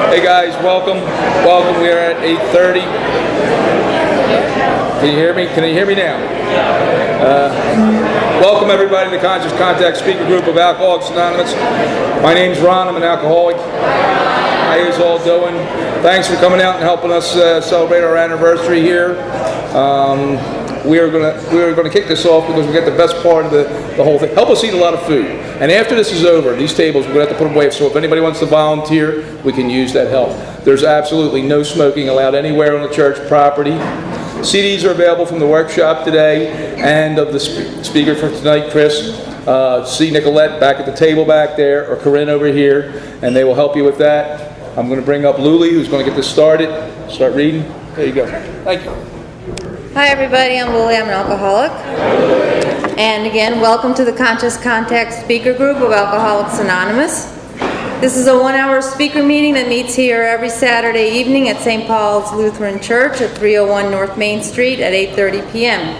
Hey guys, welcome. Welcome. We are at 8:30. Can you hear me? Can you hear me now? Welcome everybody to the Conscious Contact Speaker Group of Alcoholics Anonymous. My name's Ron. I'm an alcoholic. How you guys all doing? Thanks for coming out and helping us celebrate our anniversary here. We are gonna kick this off because we get the best part of the whole thing. Help us eat a lot of food. And after this is over, these tables we're gonna have to put them away. So if anybody wants to volunteer, we can use that help. There's absolutely no smoking allowed anywhere on the church property. CDs are available from the workshop today and of the speaker for tonight, Chris. See Nicolette back at the table back there, or Corinne over here, and they will help you with that. I'm going to bring up Luli, who's going to get this started. Start reading. There you go. Thank you. Hi everybody, I'm Luli. I'm an alcoholic. And again, welcome to the Conscious Contact Speaker Group of Alcoholics Anonymous. This is a 1-hour speaker meeting that meets here every Saturday evening at St. Paul's Lutheran Church at 301 North Main Street at 8:30 p.m.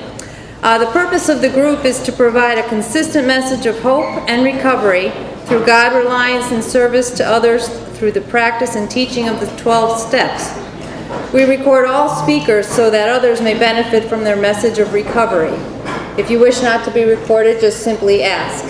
The purpose of the group is to provide a consistent message of hope and recovery through God reliance and service to others through the practice and teaching of the 12 steps. We record all speakers so that others may benefit from their message of recovery. If you wish not to be recorded, just simply ask.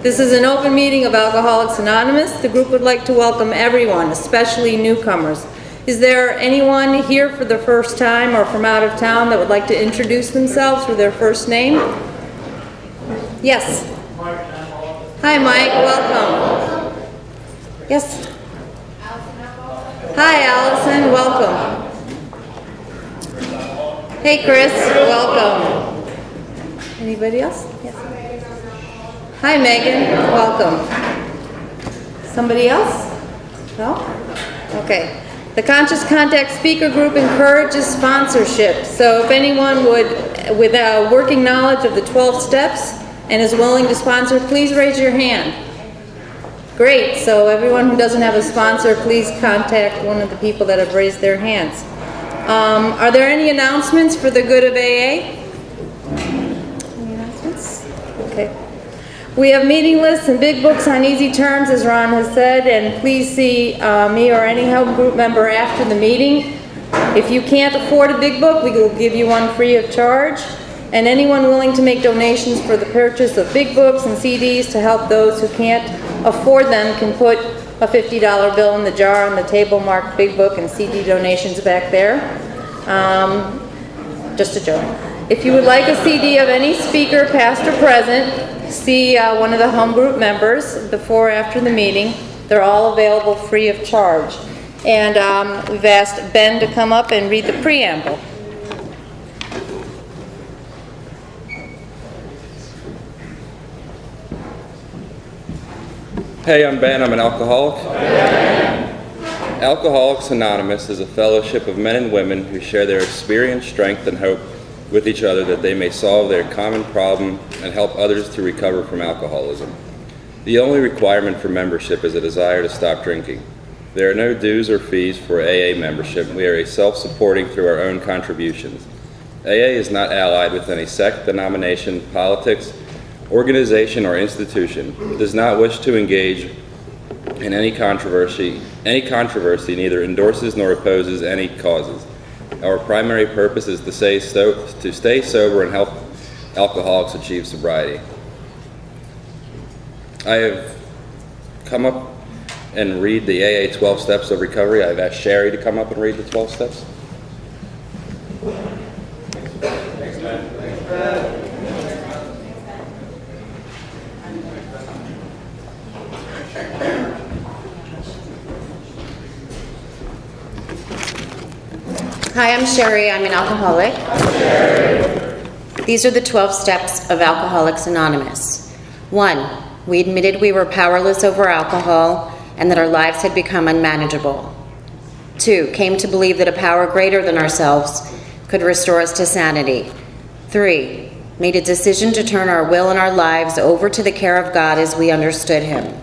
This is an open meeting of Alcoholics Anonymous. The group would like to welcome everyone, especially newcomers. Is there anyone here for the first time or from out of town that would like to introduce themselves with their first name? Yes. Hi, Mike. Welcome. Yes. Hi, Allison. Welcome. Hey, Chris. Welcome. Anybody else? Yes. Hi, Megan. Welcome. Somebody else? No? Okay. The Conscious Contact Speaker Group encourages sponsorship. So if anyone would, with a working knowledge of the 12 steps and is willing to sponsor, please raise your hand. Great. So everyone who doesn't have a sponsor, please contact one of the people that have raised their hands. Are there any announcements for the good of AA? Any announcements? Okay. We have meeting lists and big books on easy terms, as Ron has said, and please see me or any help group member after the meeting. If you can't afford a big book, we will give you one free of charge. And anyone willing to make donations for the purchase of big books and CDs to help those who can't afford them can put a $50 bill in the jar on the table marked big book and CD donations back there. Just a joke. If you would like a CD of any speaker, past or present, see one of the home group members before or after the meeting. They're all available free of charge. And we've asked Ben to come up and read the preamble. Hey, I'm Ben. I'm an alcoholic. Alcoholics Anonymous is a fellowship of men and women who share their experience, strength, and hope with each other that they may solve their common problem and help others to recover from alcoholism. The only requirement for membership is a desire to stop drinking. There are no dues or fees for AA membership. We are self-supporting through our own contributions. AA is not allied with any sect, denomination, politics, organization, or institution. It does not wish to engage in any controversy neither endorses nor opposes any causes. Our primary purpose is to stay sober and help alcoholics achieve sobriety. I have come up and read the AA 12 Steps of Recovery. I've asked Sherry to come up and read the 12 steps. Thanks, man. Hi, I'm Sherry. I'm an alcoholic. These are the 12 steps of Alcoholics Anonymous. 1. We admitted we were powerless over alcohol and that our lives had become unmanageable. 2. Came to believe that a power greater than ourselves could restore us to sanity. 3. Made a decision to turn our will and our lives over to the care of God as we understood Him.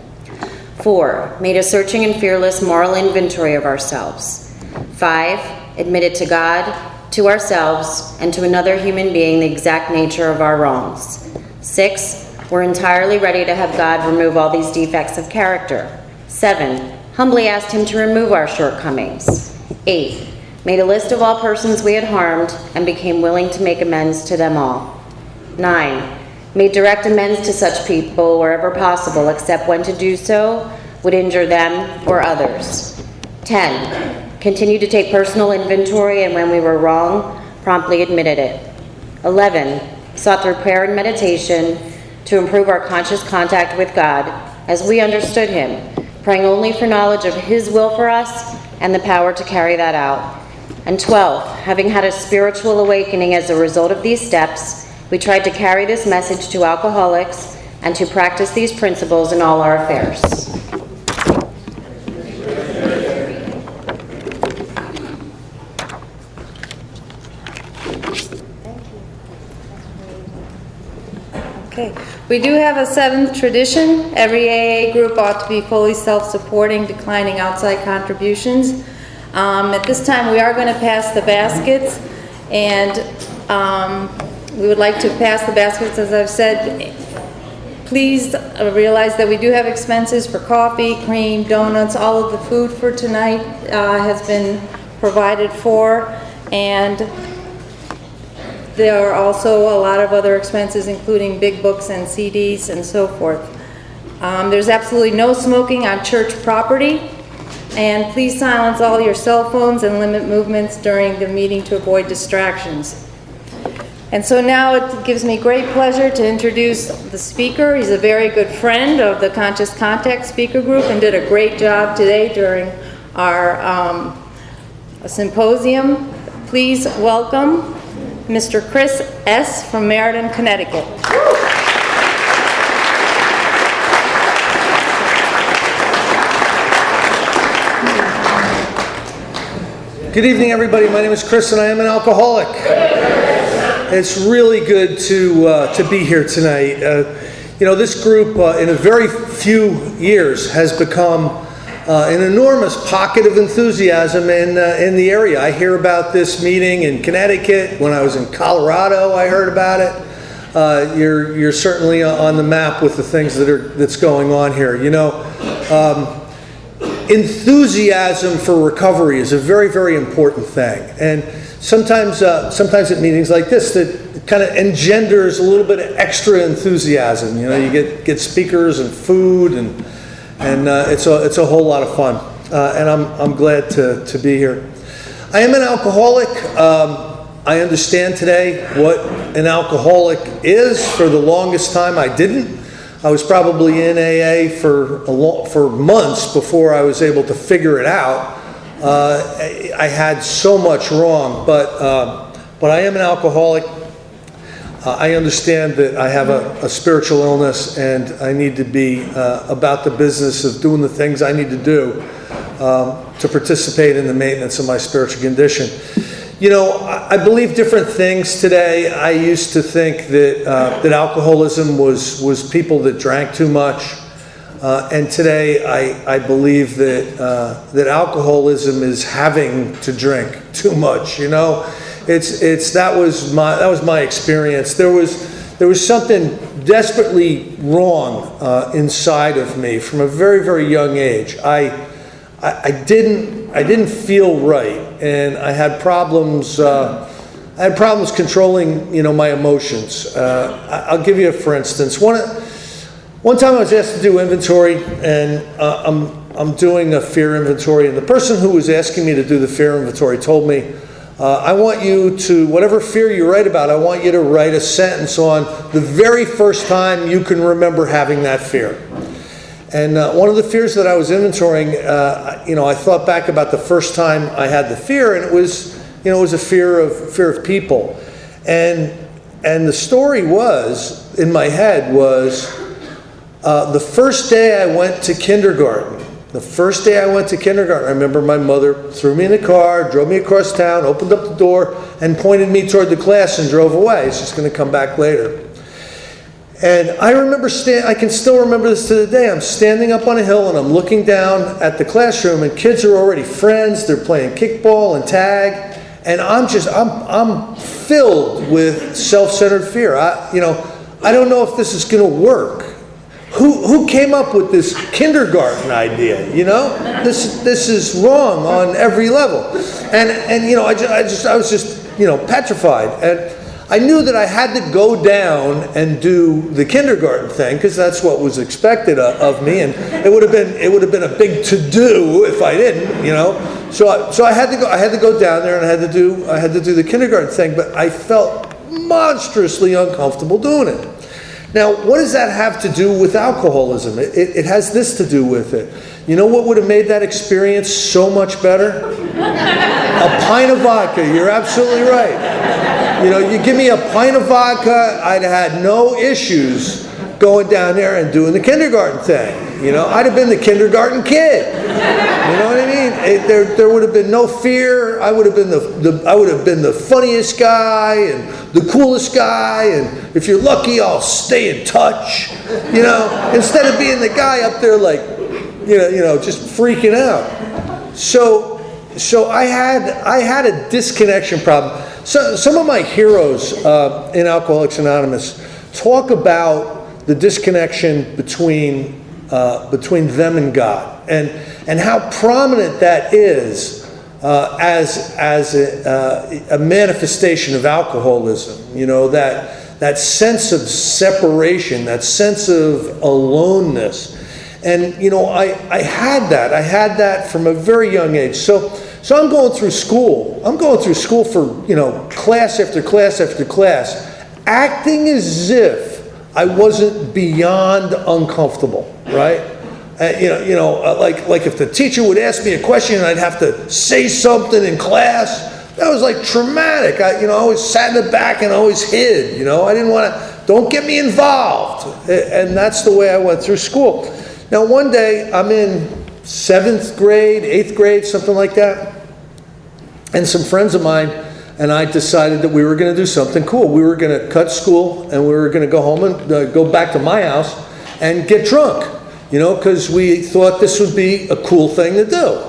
4. Made a searching and fearless moral inventory of ourselves. 5. Admitted to God, to ourselves, and to another human being the exact nature of our wrongs. 6. We're entirely ready to have God remove all these defects of character. 7. humbly asked him to remove our shortcomings. 8, made a list of all persons we had harmed and became willing to make amends to them all. 9, made direct amends to such people wherever possible, except when to do so would injure them or others. 10, continued to take personal inventory, and when we were wrong, promptly admitted it. 11, sought through prayer and meditation to improve our conscious contact with God as we understood Him, praying only for knowledge of His will for us and the power to carry that out. And 12, having had a spiritual awakening as a result of these steps, we tried to carry this message to alcoholics and to practice these principles in all our affairs. Okay, we do have a 7th tradition. Every AA group ought to be fully self-supporting, declining outside contributions. At this time, we are going to pass the baskets, and we would like to pass the baskets, as I've said. Please realize that we do have expenses for coffee, cream, donuts. All of the food for tonight has been provided for, and there are also a lot of other expenses, including big books and CDs and so forth. There's absolutely no smoking on church property, and please silence all your cell phones and limit movements during the meeting to avoid distractions. And so now it gives me great pleasure to introduce the speaker. He's a very good friend of the Conscious Contact Speaker Group and did a great job today during our symposium. Please welcome Mr. Chris S. from Meriden, Connecticut. Good evening, everybody. My name is Chris, and I am an alcoholic. It's really good to be here tonight. This group, in a very few years, has become an enormous pocket of enthusiasm in the area. I hear about this meeting in Connecticut. When I was in Colorado, I heard about it. You're certainly on the map with the things that's going on here. Enthusiasm for recovery is a very, very important thing, and sometimes at meetings like this, that kind of engenders a little bit of extra enthusiasm. You get speakers and food and it's a whole lot of fun, and I'm glad to be here. I am an alcoholic. I understand today what an alcoholic is. For the longest time, I didn't. I was probably in AA for months before I was able to figure it out. I had so much wrong, but I am an alcoholic. I understand that I have a spiritual illness, and I need to be about the business of doing the things I need to do to participate in the maintenance of my spiritual condition. I believe different things today. I used to think that alcoholism was people that drank too much, and today I believe that alcoholism is having to drink too much. That was my experience. There was something desperately wrong inside of me from a very, very young age. I didn't feel right, and I had problems. Controlling, my emotions. I'll give you for instance. One time I was asked to do inventory, and I'm doing a fear inventory, and the person who was asking me to do the fear inventory told me, I want you to, whatever fear you write about, I want you to write a sentence on the very first time you can remember having that fear. And one of the fears that I was inventorying, I thought back about the first time I had the fear, and it was a fear of people. And the story was, in my head, was the first day I went to kindergarten. The first day I went to kindergarten, I remember my mother threw me in a car, drove me across town, opened up the door, and pointed me toward the class and drove away. She's going to come back later. And I remember, I can still remember this to the day. I'm standing up on a hill and I'm looking down at the classroom, and kids are already friends. They're playing kickball and tag, and I'm filled with self-centered fear. I don't know if this is going to work. who came up with this kindergarten idea, you know? This is wrong on every level. And you know, I was just, you know, petrified. And I knew that I had to go down and do the kindergarten thing, because that's what was expected of me, and it would have been a big to-do if I didn't, you know. So I had to go down there, and I had to do the kindergarten thing, but I felt monstrously uncomfortable doing it. Now, what does that have to do with alcoholism? It has this to do with it. You know what would have made that experience so much better? A pint of vodka. You're absolutely right. You know, you give me a pint of vodka, I'd have had no issues going down there and doing the kindergarten thing. You know, I'd have been the kindergarten kid. You know what I mean? There would have been no fear. I would have been the funniest guy and the coolest guy, and if you're lucky, I'll stay in touch. You know, instead of being the guy up there like, you know, just freaking out. So I had a disconnection problem. So some of my heroes in Alcoholics Anonymous talk about the disconnection between them and God, and how prominent that is as a manifestation of alcoholism. You know, that sense of separation, that sense of aloneness. And you know, I had that from a very young age. So I'm going through school. I'm going through school for, you know, class after class after class, acting as if I wasn't beyond uncomfortable, right? Like if the teacher would ask me a question and I'd have to say something in class, that was like traumatic. I always sat in the back and always hid. You know, I didn't want to. Don't get me involved. And that's the way I went through school. Now, one day I'm in 7th grade, 8th grade, something like that, and some friends of mine and I decided that we were going to do something cool. We were going to cut school and we were going to go home and go back to my house and get drunk, you know, because we thought this would be a cool thing to do.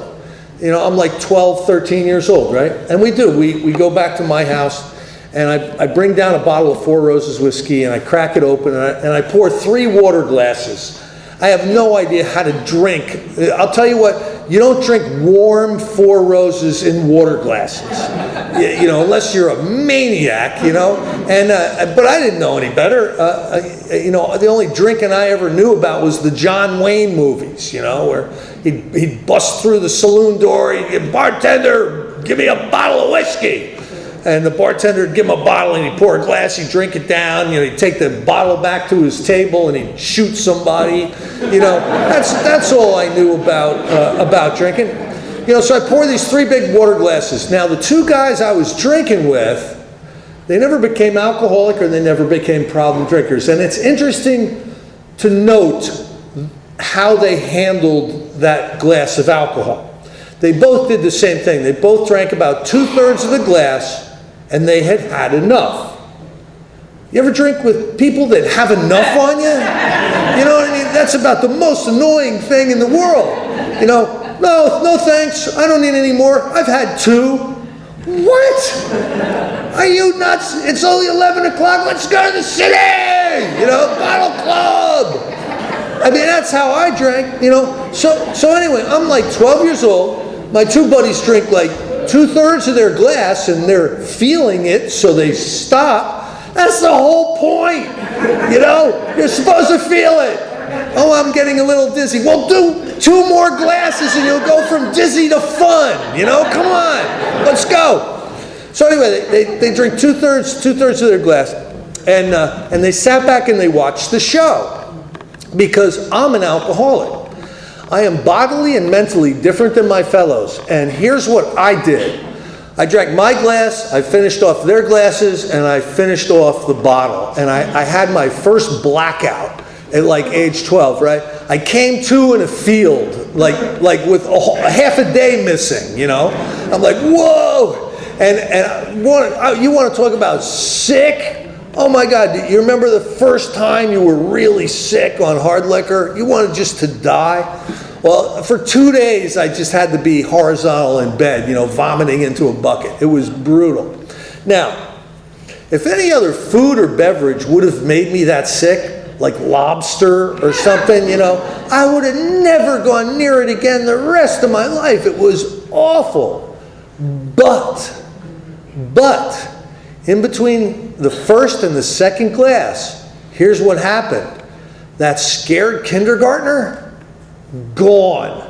You know, I'm like 12, 13 years old, right? And we do. We go back to my house and I bring down a bottle of Four Roses whiskey and I crack it open and I pour 3 water glasses. I have no idea how to drink. I'll tell you what, you don't drink warm Four Roses in water glasses, you know, unless you're a maniac, you know. And but I didn't know any better. You know, the only drinking I ever knew about was the John Wayne movies, you know, where he'd bust through the saloon door, he'd get, bartender, give me a bottle of whiskey. And the bartender would give him a bottle and he'd pour a glass, he'd drink it down, you know, he'd take the bottle back to his table and he'd shoot somebody. You know, that's all I knew about drinking. You know, so I pour these 3 big water glasses. Now, the 2 guys I was drinking with, they never became alcoholic or they never became problem drinkers. And it's interesting to note how they handled that glass of alcohol. They both did the same thing. They both drank about 2/3 of the glass, and they had had enough. You ever drink with people that have enough on you? You know what I mean? That's about the most annoying thing in the world. You know, no thanks, I don't need any more. I've had 2. What? Are you nuts? It's only 11 o'clock, let's go to the city! You know, bottle club! I mean, that's how I drank, you know. So anyway, I'm like 12 years old. My 2 buddies drink like 2/3 of their glass and they're feeling it, so they stop. That's the whole point, you know? You're supposed to feel it. Oh, I'm getting a little dizzy. Well, do 2 more glasses and you'll go from dizzy to fun, you know? Come on, let's go. So anyway, they drink 2/3 of their glass, and they sat back and they watched the show, because I'm an alcoholic. I am bodily and mentally different than my fellows. And here's what I did. I drank my glass, I finished off their glasses, and I finished off the bottle. And I had my first blackout at like age 12, right? I came to in a field, like with a half a day missing, you know? I'm like, whoa! And you want to talk about sick? Oh my God, you remember the first time you were really sick on hard liquor? You wanted just to die? Well, for 2 days, I just had to be horizontal in bed, you know, vomiting into a bucket. It was brutal. Now, if any other food or beverage would have made me that sick, like lobster or something, you know, I would have never gone near it again the rest of my life. It was awful. But, in between the first and the second class, here's what happened. That scared kindergartner, gone.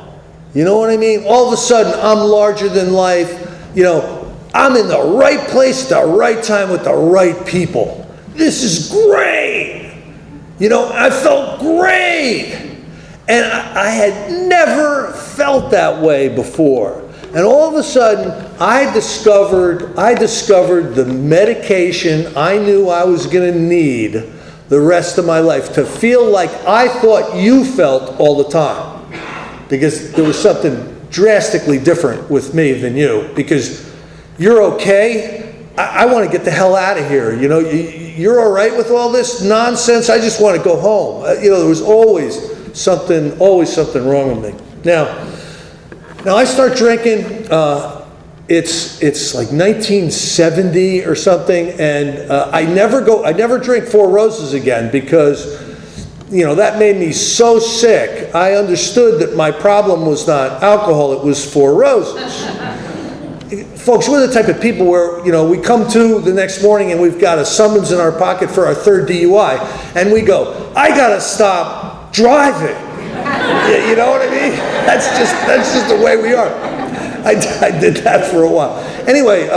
You know what I mean? All of a sudden, I'm larger than life. You know, I'm in the right place at the right time with the right people. This is great. You know, I felt great. And I had never felt that way before. And all of a sudden, I discovered the medication I knew I was going to need the rest of my life, to feel like I thought you felt all the time. Because there was something drastically different with me than you. Because you're okay. I want to get the hell out of here. You know, you're all right with all this nonsense. I just want to go home. You know, there was always something wrong with me. Now I start drinking. It's like 1970 or something, and I never drink Four Roses again because, you know, that made me so sick. I understood that my problem was not alcohol, it was Four Roses. Folks, we're the type of people where, you know, we come to the next morning and we've got a summons in our pocket for our third DUI, and we go, I gotta stop driving. You know what I mean? That's just the way we are. I did that for a while. Anyway,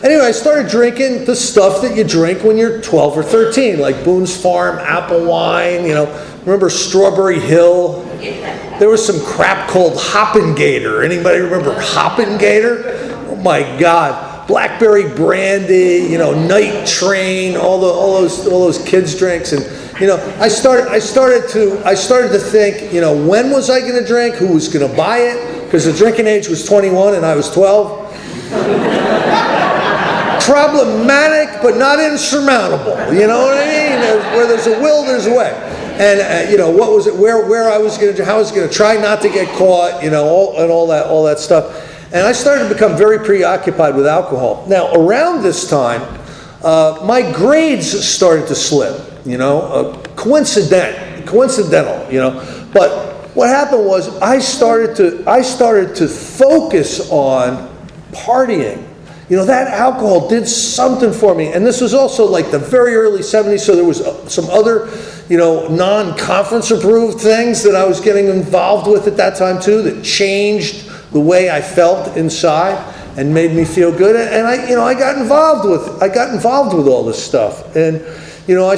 I started drinking the stuff that you drink when you're 12 or 13, like Boone's Farm, apple wine, you know. Remember Strawberry Hill? There was some crap called Hoppengator. Anybody remember Hoppengator? Oh my God. Blackberry brandy, you know, Night Train, all those kids' drinks. And, you know, I started to think, you know, when was I going to drink? Who was going to buy it? Because the drinking age was 21 and I was 12. Problematic, but not insurmountable. You know what I mean? Where there's a will, there's a way. And you know, what was it? Where I was going to, how I was going to try not to get caught. You know, all that stuff. And I started to become very preoccupied with alcohol. Now, around this time, my grades started to slip. You know, coincidental. You know, but what happened was I started to focus on partying. You know, that alcohol did something for me. And this was also like the very early 70s, so there was some other, you know, non-conference approved things that I was getting involved with at that time too, that changed the way I felt inside and made me feel good. And I got involved with all this stuff. And, you know, I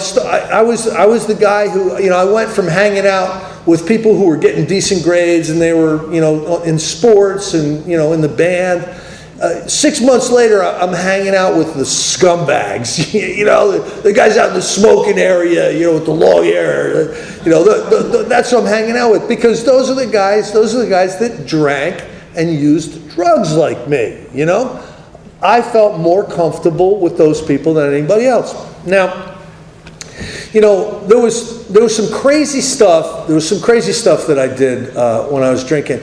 was the guy who, you know, I went from hanging out with people who were getting decent grades and they were, you know, in sports and, you know, in the band. 6 months later, I'm hanging out with the scumbags, you know, the guys out in the smoking area, you know, with the long hair, you know, that's who I'm hanging out with, because those are the guys that drank and used drugs like me, you know. I felt more comfortable with those people than anybody else. Now, you know, there was some crazy stuff. There was some crazy stuff that I did when I was drinking.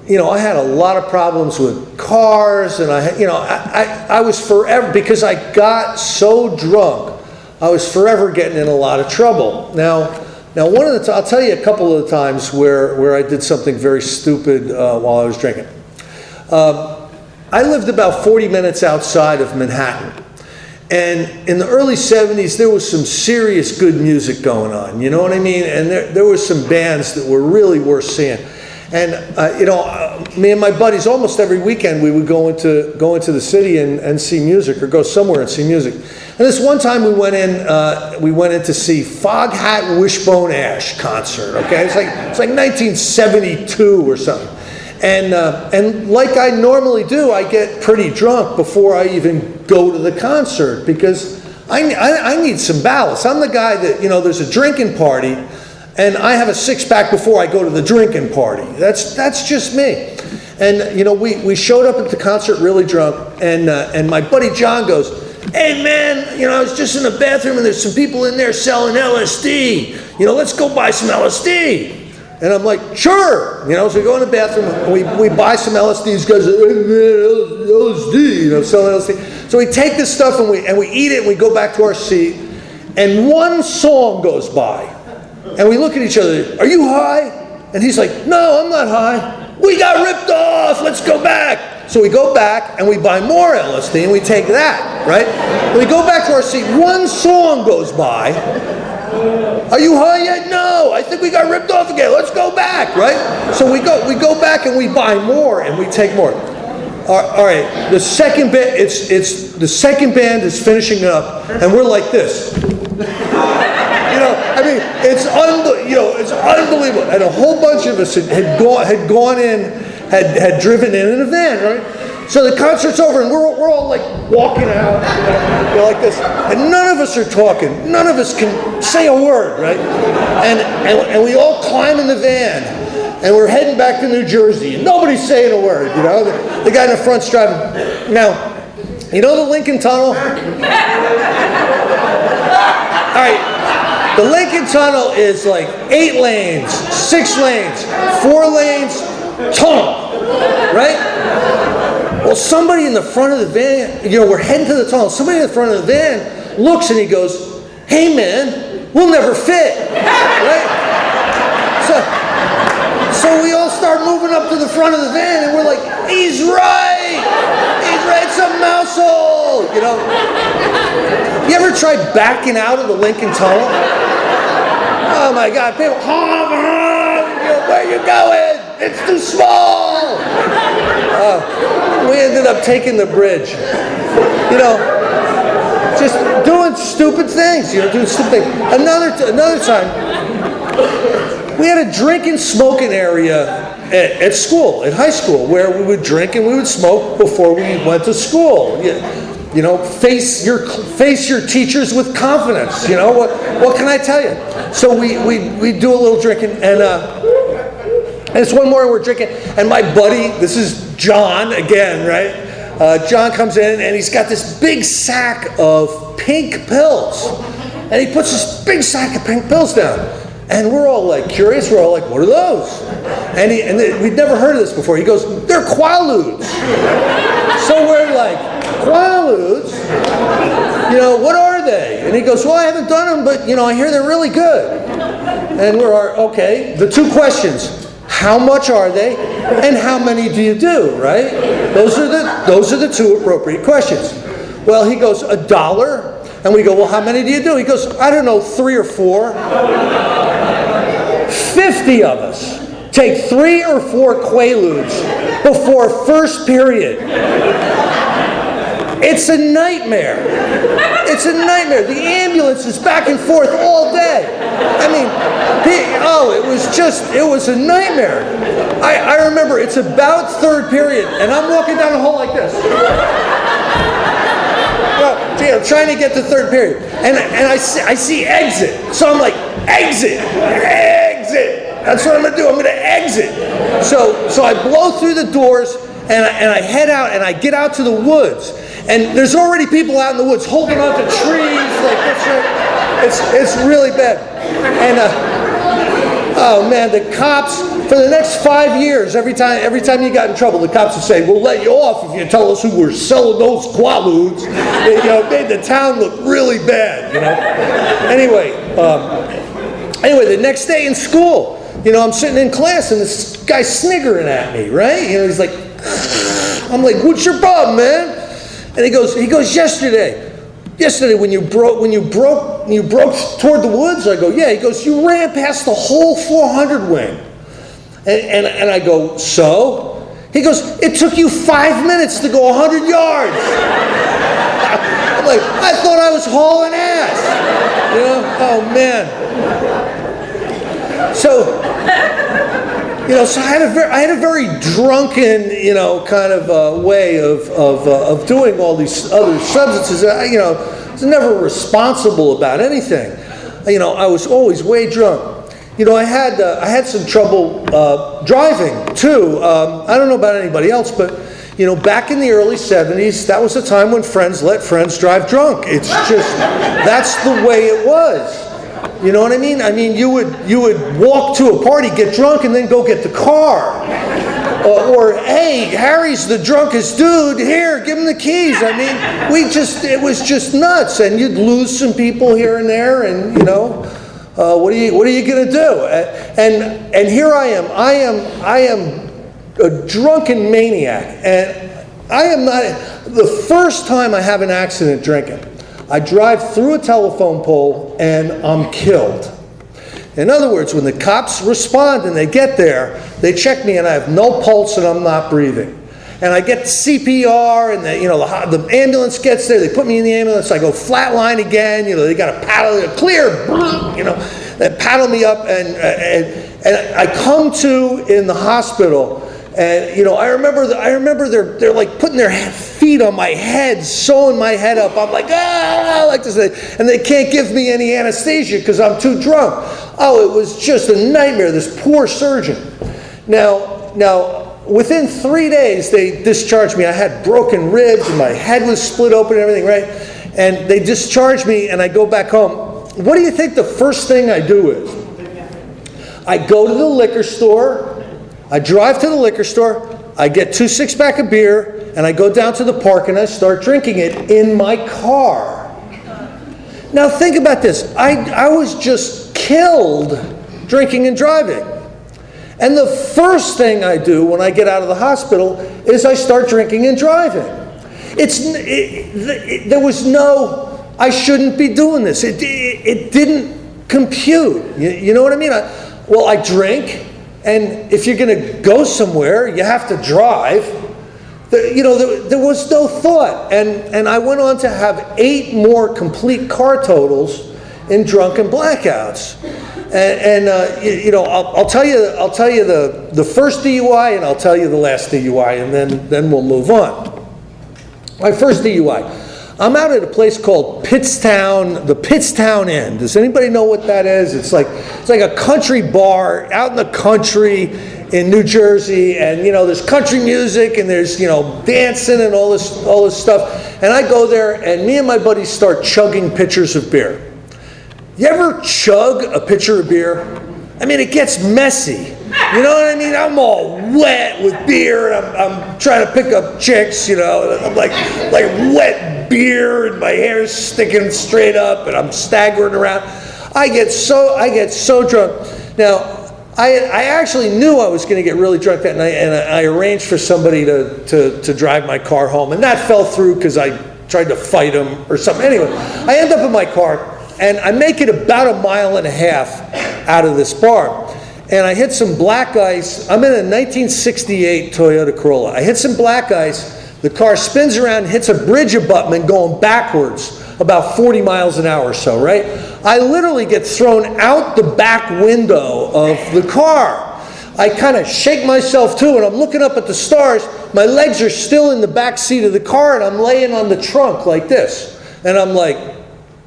You know, I had a lot of problems with cars, and I was forever, because I got so drunk, I was forever getting in a lot of trouble. Now one of the I'll tell you a couple of the times where I did something very stupid while I was drinking. I lived about 40 minutes outside of Manhattan. And in the early 70s, there was some serious good music going on, you know what I mean? And there was some bands that were really worth seeing. And, you know, me and my buddies, almost every weekend, we would go into the city and see music, or go somewhere and see music. And this one time we went in to see Foghat Wishbone Ash concert, okay? It's like 1972 or something. And like I normally do, I get pretty drunk before I even go to the concert, because I need some ballast. I'm the guy that, you know, there's a drinking party, and I have a six-pack before I go to the drinking party. That's just me. And, you know, we showed up at the concert really drunk, and my buddy John goes, "Hey, man, you know, I was just in the bathroom, and there's some people in there selling LSD. You know, let's go buy some LSD." And I'm like, "Sure." You know, so we go in the bathroom, and we buy some LSD. These guys are, "Hey, man, LSD, you know, selling LSD." So we take this stuff, and we eat it, and we go back to our seat. and one song goes by. And we look at each other, are you high? And he's like, no, I'm not high. We got ripped off, let's go back. So we go back and we buy more LSD and we take that, right? And we go back to our seat, one song goes by. Are you high yet? No, I think we got ripped off again, let's go back, right? So we go back and we buy more and we take more. All right, the second band, the second band is finishing up and we're like this. I mean, it's unbelievable. And a whole bunch of us had gone in, had driven in a van, right? So the concert's over, and we're all like walking out, like this, and none of us are talking. None of us can say a word, right? And we all climb in the van, and we're heading back to New Jersey, and nobody's saying a word, The guy in the front's driving. Now, you know the Lincoln Tunnel? All right. The Lincoln Tunnel is like 8 lanes, 6 lanes, 4 lanes, tunnel, right? Well, somebody in the front of the van, we're heading to the tunnel. Somebody in the front of the van looks and he goes, hey man, we'll never fit, right? So we all start moving up to the front of the van and we're like, he's right, it's a mouse hole, You ever tried backing out of the Lincoln Tunnel? Oh my God, people, where are you going? It's too small. We ended up taking the bridge. Just doing stupid things, doing stupid things. Another time, we had a drink and smoking area at school, at high school, where we would drink and we would smoke before we went to school. Face your teachers with confidence. What can I tell you? So we do a little drinking, and it's one morning we're drinking, and my buddy, this is John again, right? John comes in and he's got this big sack of pink pills, and he puts this big sack of pink pills down, and we're all like curious. We're all like, what are those? And we'd never heard of this before. He goes, they're Quaaludes. So we're like, Quaaludes? What are they? And he goes, well, I haven't done them, but, I hear they're really good. And okay, the 2 questions. How much are they? And how many do you do, right? Those are the 2 appropriate questions. Well, he goes, $1. And we go, well, how many do you do? He goes, I don't know, 3 or 4. 50 of us take 3 or 4 Quaaludes before first period. It's a nightmare. It's a nightmare. The ambulance is back and forth all day. I mean, it was a nightmare. I remember it's about third period, and I'm walking down the hall like this. Trying to get to third period. And I see exit. So I'm like, exit. That's what I'm going to do. I'm going to exit. So I blow through the doors, and I head out, and I get out to the woods. And there's already people out in the woods holding on to trees like this. It's really bad. And oh man, the cops for the next 5 years, every time you got in trouble, the cops would say, "We'll let you off if you tell us who were selling those Quaaludes." It made the town look really bad. Anyway, the next day in school, I'm sitting in class and this guy's sniggering at me, right? He's like, I'm like, "What's your problem, man?" And he goes, yesterday when you broke toward the woods. I go, yeah. He goes, you ran past the whole 400 wing. And I go, so? He goes, it took you 5 minutes to go 100 yards. I'm like, I thought I was hauling ass. Oh man. So I had a very drunken, kind of way of doing all these other substances. I was never responsible about anything. I was always way drunk. I had some trouble driving too. I don't know about anybody else, but back in the early 70s, that was the time when friends let friends drive drunk. It's just that's the way it was. You know what I mean? I mean, you would walk to a party, get drunk, and then go get the car. or hey, Harry's the drunkest dude, here, give him the keys. I mean, it was just nuts, and you'd lose some people here and there, and you know, what are you gonna do? And here I am a drunken maniac, and I am not, the first time I have an accident drinking, I drive through a telephone pole and I'm killed. In other words, when the cops respond and they get there, they check me and I have no pulse and I'm not breathing. And I get CPR and the ambulance gets there, they put me in the ambulance, I go flatline again, they got to paddle, clear, they paddle me up and I come to in the hospital. And I remember they're like putting their feet on my head, sewing my head up. I'm like, like this, and they can't give me any anesthesia because I'm too drunk. Oh, it was just a nightmare. This poor surgeon. Now, within 3 days they discharged me. I had broken ribs and my head was split open and everything, right? And they discharged me, and I go back home. What do you think the first thing I do is? I go to the liquor store. I drive to the liquor store, I get 2 6-pack of beer, and I go down to the park and I start drinking it in my car. Now think about this. I was just killed drinking and driving. And the first thing I do when I get out of the hospital is I start drinking and driving. There was no, I shouldn't be doing this. It didn't compute. You know what I mean? I drink. And if you're going to go somewhere, you have to drive. There was no thought. And I went on to have 8 more complete car totals in drunken blackouts. I'll tell you the first DUI, and I'll tell you the last DUI, and then we'll move on. My first DUI. I'm out at a place called Pittstown, the Pittstown Inn. Does anybody know what that is? It's like a country bar out in the country in New Jersey, and there's country music and there's dancing and all this stuff. And I go there, and me and my buddies start chugging pitchers of beer. You ever chug a pitcher of beer? I mean, it gets messy. You know what I mean? I'm all wet with beer, and I'm trying to pick up chicks, and I'm like wet beer, and my hair's sticking straight up, and I'm staggering around. I get so drunk. Now, I actually knew I was going to get really drunk that night, and I arranged for somebody to drive my car home, and that fell through because I tried to fight him or something. Anyway, I end up in my car, and I make it about 1.5 miles out of this bar. And I hit some black ice. I'm in a 1968 Toyota Corolla. I hit some black ice. The car spins around, hits a bridge abutment going backwards about 40 miles an hour or so, right? I literally get thrown out the back window of the car. I kind of shake myself too, and I'm looking up at the stars. My legs are still in the back seat of the car, and I'm laying on the trunk like this. And I'm like,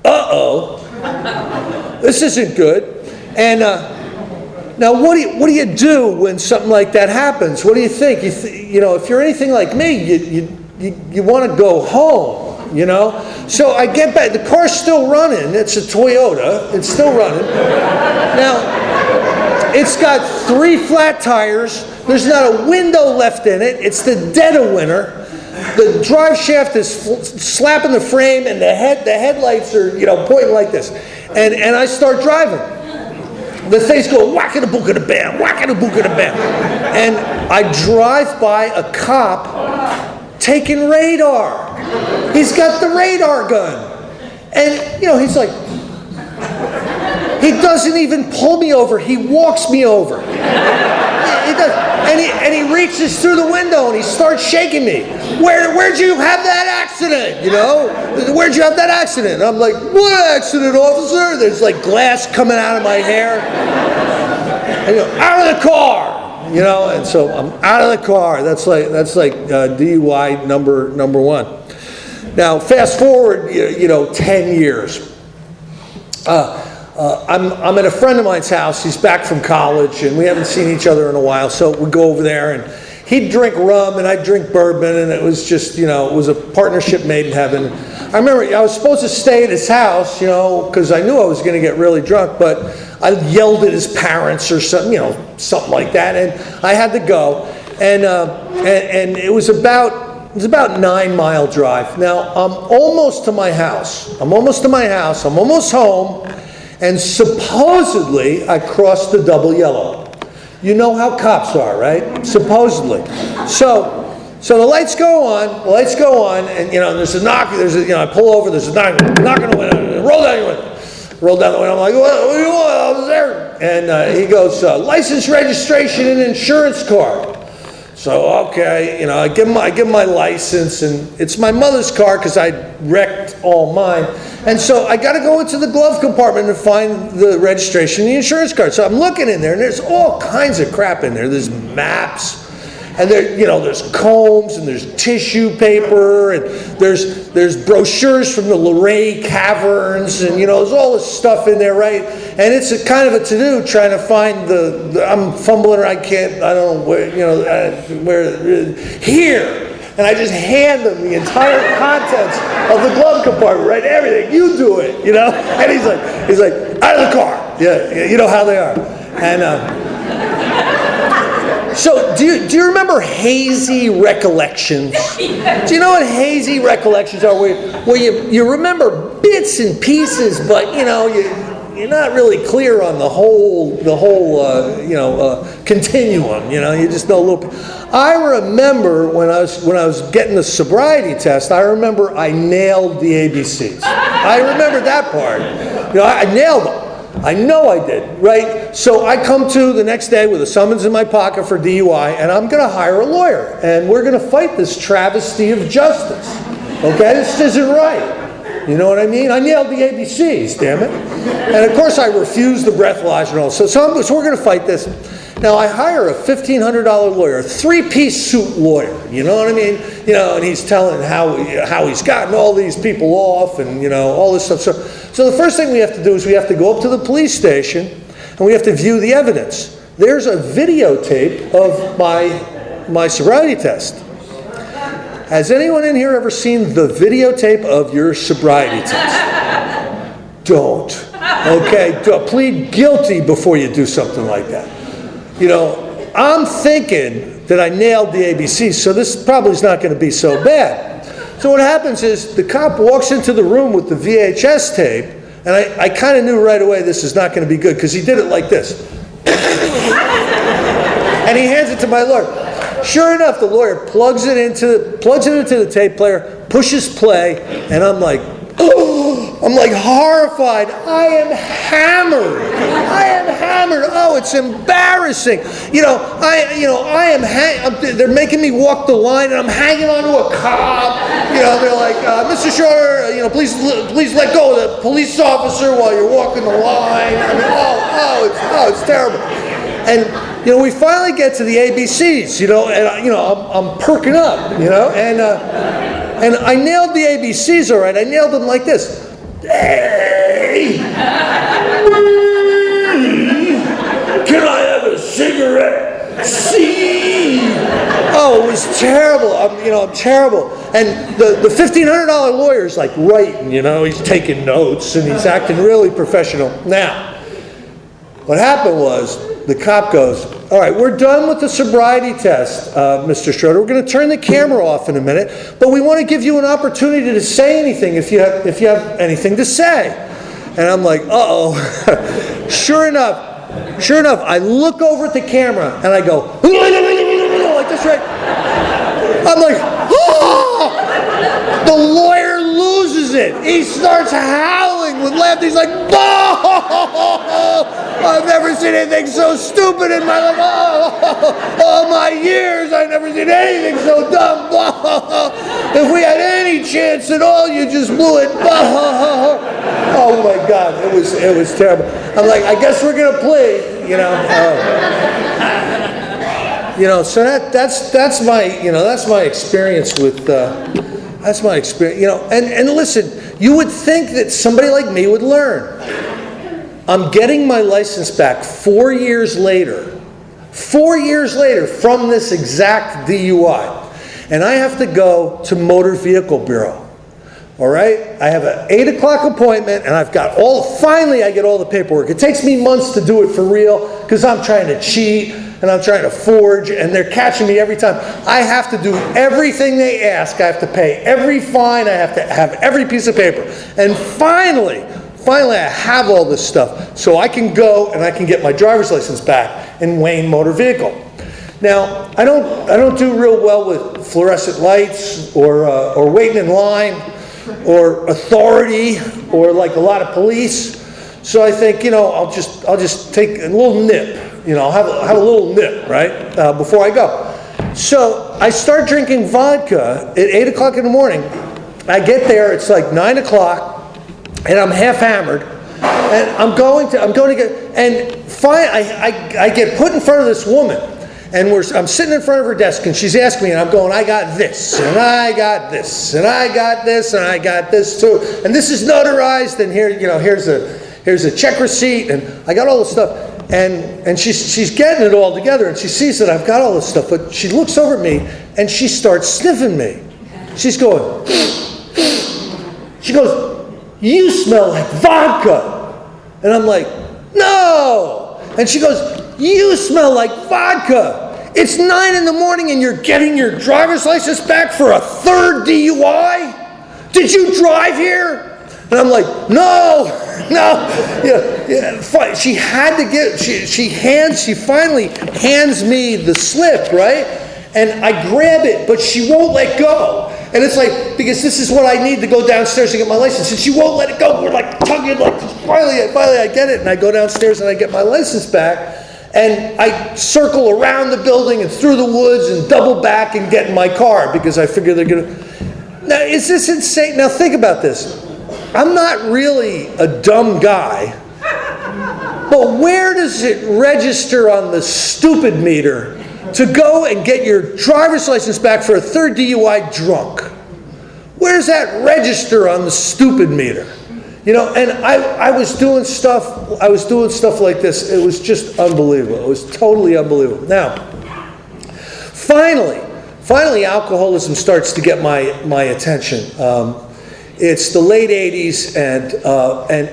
uh-oh, this isn't good. And now, what do you do when something like that happens? What do you think? If you're anything like me, you want to go home. So I get back. The car's still running. It's a Toyota. It's still running. Now, it's got 3 flat tires. There's not a window left in it. It's the dead of winter. The drive shaft is slapping the frame, and the headlights are pointing like this. And I start driving. The thing's going whack-a-da-book-a-da-bam, whack-a-da-book-a-da-bam. And I drive by a cop taking radar. He's got the radar gun. And, he's like, he doesn't even pull me over. He walks me over. He does. And he reaches through the window and he starts shaking me. Where'd you have that accident? Where'd you have that accident? And I'm like, what accident, officer? There's like glass coming out of my hair. And out of the car. And so I'm out of the car. That's like DUI number 1. Now fast forward, 10 years. I'm at a friend of mine's house. He's back from college, and we haven't seen each other in a while. So we go over there, and he'd drink rum, and I'd drink bourbon, and it was just, it was a partnership made in heaven. I remember I was supposed to stay at his house, because I knew I was going to get really drunk, but I yelled at his parents or something, something like that, and I had to go. and it was about 9-mile drive. Now I'm almost to my house. I'm almost home, and supposedly I crossed the double yellow. You know how cops are, right? Supposedly. So the lights go on, and there's a knock, I pull over, there's a knock on the window, roll down your window. Roll down the window, I'm like, what do you want, officer? And he goes, license, registration, and insurance card. So, okay, I give him my license, and it's my mother's car because I wrecked all mine. And so I got to go into the glove compartment and find the registration and the insurance card. So I'm looking in there, and there's all kinds of crap in there. There's maps, and there's combs, and there's tissue paper, and there's brochures from the Luray Caverns, and there's all this stuff in there, right? And it's a kind of a to-do trying to find I'm fumbling, I don't know where, here. And I just hand him the entire contents of the glove compartment, right? Everything, you do it, And he's like, out of the car. Yeah, you know how they are. And so do you remember hazy recollections? Do you know what hazy recollections are? Where you remember bits and pieces, but you're not really clear on the whole continuum. You just know a little. I remember when I was getting the sobriety test. I remember I nailed the ABCs. I remember that part. I nailed them. I know I did, right? So I come to the next day with a summons in my pocket for DUI, and I'm going to hire a lawyer, and we're going to fight this travesty of justice. Okay, this isn't right. You know what I mean? I nailed the ABCs, damn it. And of course I refused the breathalyzer and all. So we're going to fight this. Now I hire a $1,500 lawyer, a 3-piece suit lawyer. You know what I mean? And he's telling how he's gotten all these people off, and all this stuff. So the first thing we have to do is we have to go up to the police station, and we have to view the evidence. There's a videotape of my sobriety test. Has anyone in here ever seen the videotape of your sobriety test? Don't. Okay, plead guilty before you do something like that. I'm thinking that I nailed the ABCs, so this probably is not going to be so bad. So what happens is the cop walks into the room with the VHS tape, and I kind of knew right away this is not going to be good because he did it like this. And he hands it to my lawyer. Sure enough, the lawyer plugs it into the tape player, pushes play, and I'm like, oh, I'm like horrified. I am hammered. Oh, it's embarrassing. They're making me walk the line, and I'm hanging onto a cop. They're like, Mr. Shorter, please let go of the police officer while you're walking the line. I mean, it's terrible. And we finally get to the ABCs, and I'm perking up, and I nailed the ABCs all right. I nailed them like this. Hey, can I have a cigarette? See? Oh, it was terrible. I'm terrible. And the $1,500 lawyer's like writing, he's taking notes and he's acting really professional. Now, what happened was, the cop goes, all right, we're done with the sobriety test, Mr. Schroeder. We're going to turn the camera off in a minute, but we want to give you an opportunity to say anything if you have anything to say. And I'm like, uh-oh. Sure enough, I look over at the camera and I go, like this, right? I'm like, oh! The lawyer loses it. He starts howling with laughter. He's like, oh! I've never seen anything so stupid in my life. Oh, all my years, I've never seen anything so dumb. If we had any chance at all, you just blew it. Oh my God, it was terrible. I'm like, I guess we're gonna play, So that's my experience with. That's my experience, And listen, you would think that somebody like me would learn. I'm getting my license back 4 years later. 4 years later from this exact DUI. And I have to go to Motor Vehicle Bureau. All right? I have an 8 o'clock appointment, and finally I get all the paperwork. It takes me months to do it for real because I'm trying to cheat. and I'm trying to forge, and they're catching me every time. I have to do everything they ask. I have to pay every fine. I have to have every piece of paper. And finally, I have all this stuff, so I can go and I can get my driver's license back in Wayne Motor Vehicle. Now, I don't do real well with fluorescent lights or waiting in line or authority or like a lot of police. So I think, I'll just take a little nip. I'll have a little nip, right, before I go. So I start drinking vodka at 8 o'clock in the morning. I get there, it's like 9 o'clock, and I'm half hammered, and I'm going to get, and I get put in front of this woman, and I'm sitting in front of her desk, and she's asking me, and I'm going, I got this, and I got this, and I got this, and I got this too, and this is notarized, and here, here's a check receipt, and I got all this stuff. And she's getting it all together, and she sees that I've got all this stuff, but she looks over at me, and she starts sniffing me. She's going, she goes, you smell like vodka. And I'm like, no. And she goes, you smell like vodka. It's 9 in the morning, and you're getting your driver's license back for a third DUI? Did you drive here? And I'm like, no. Yeah. She had to get, she finally hands me the slip, right? And I grab it, but she won't let go. And it's like, because this is what I need to go downstairs to get my license. And she won't let it go. We're like tugging, like finally I get it. And I go downstairs and I get my license back. And I circle around the building and through the woods and double back and get in my car because I figure they're going to. Now, is this insane? Now, think about this. I'm not really a dumb guy, but where does it register on the stupid meter to go and get your driver's license back for a third DUI drunk? Where does that register on the stupid meter? And I was doing stuff like this. It was just unbelievable. It was totally unbelievable. Now, finally alcoholism starts to get my attention. It's the late 80s, and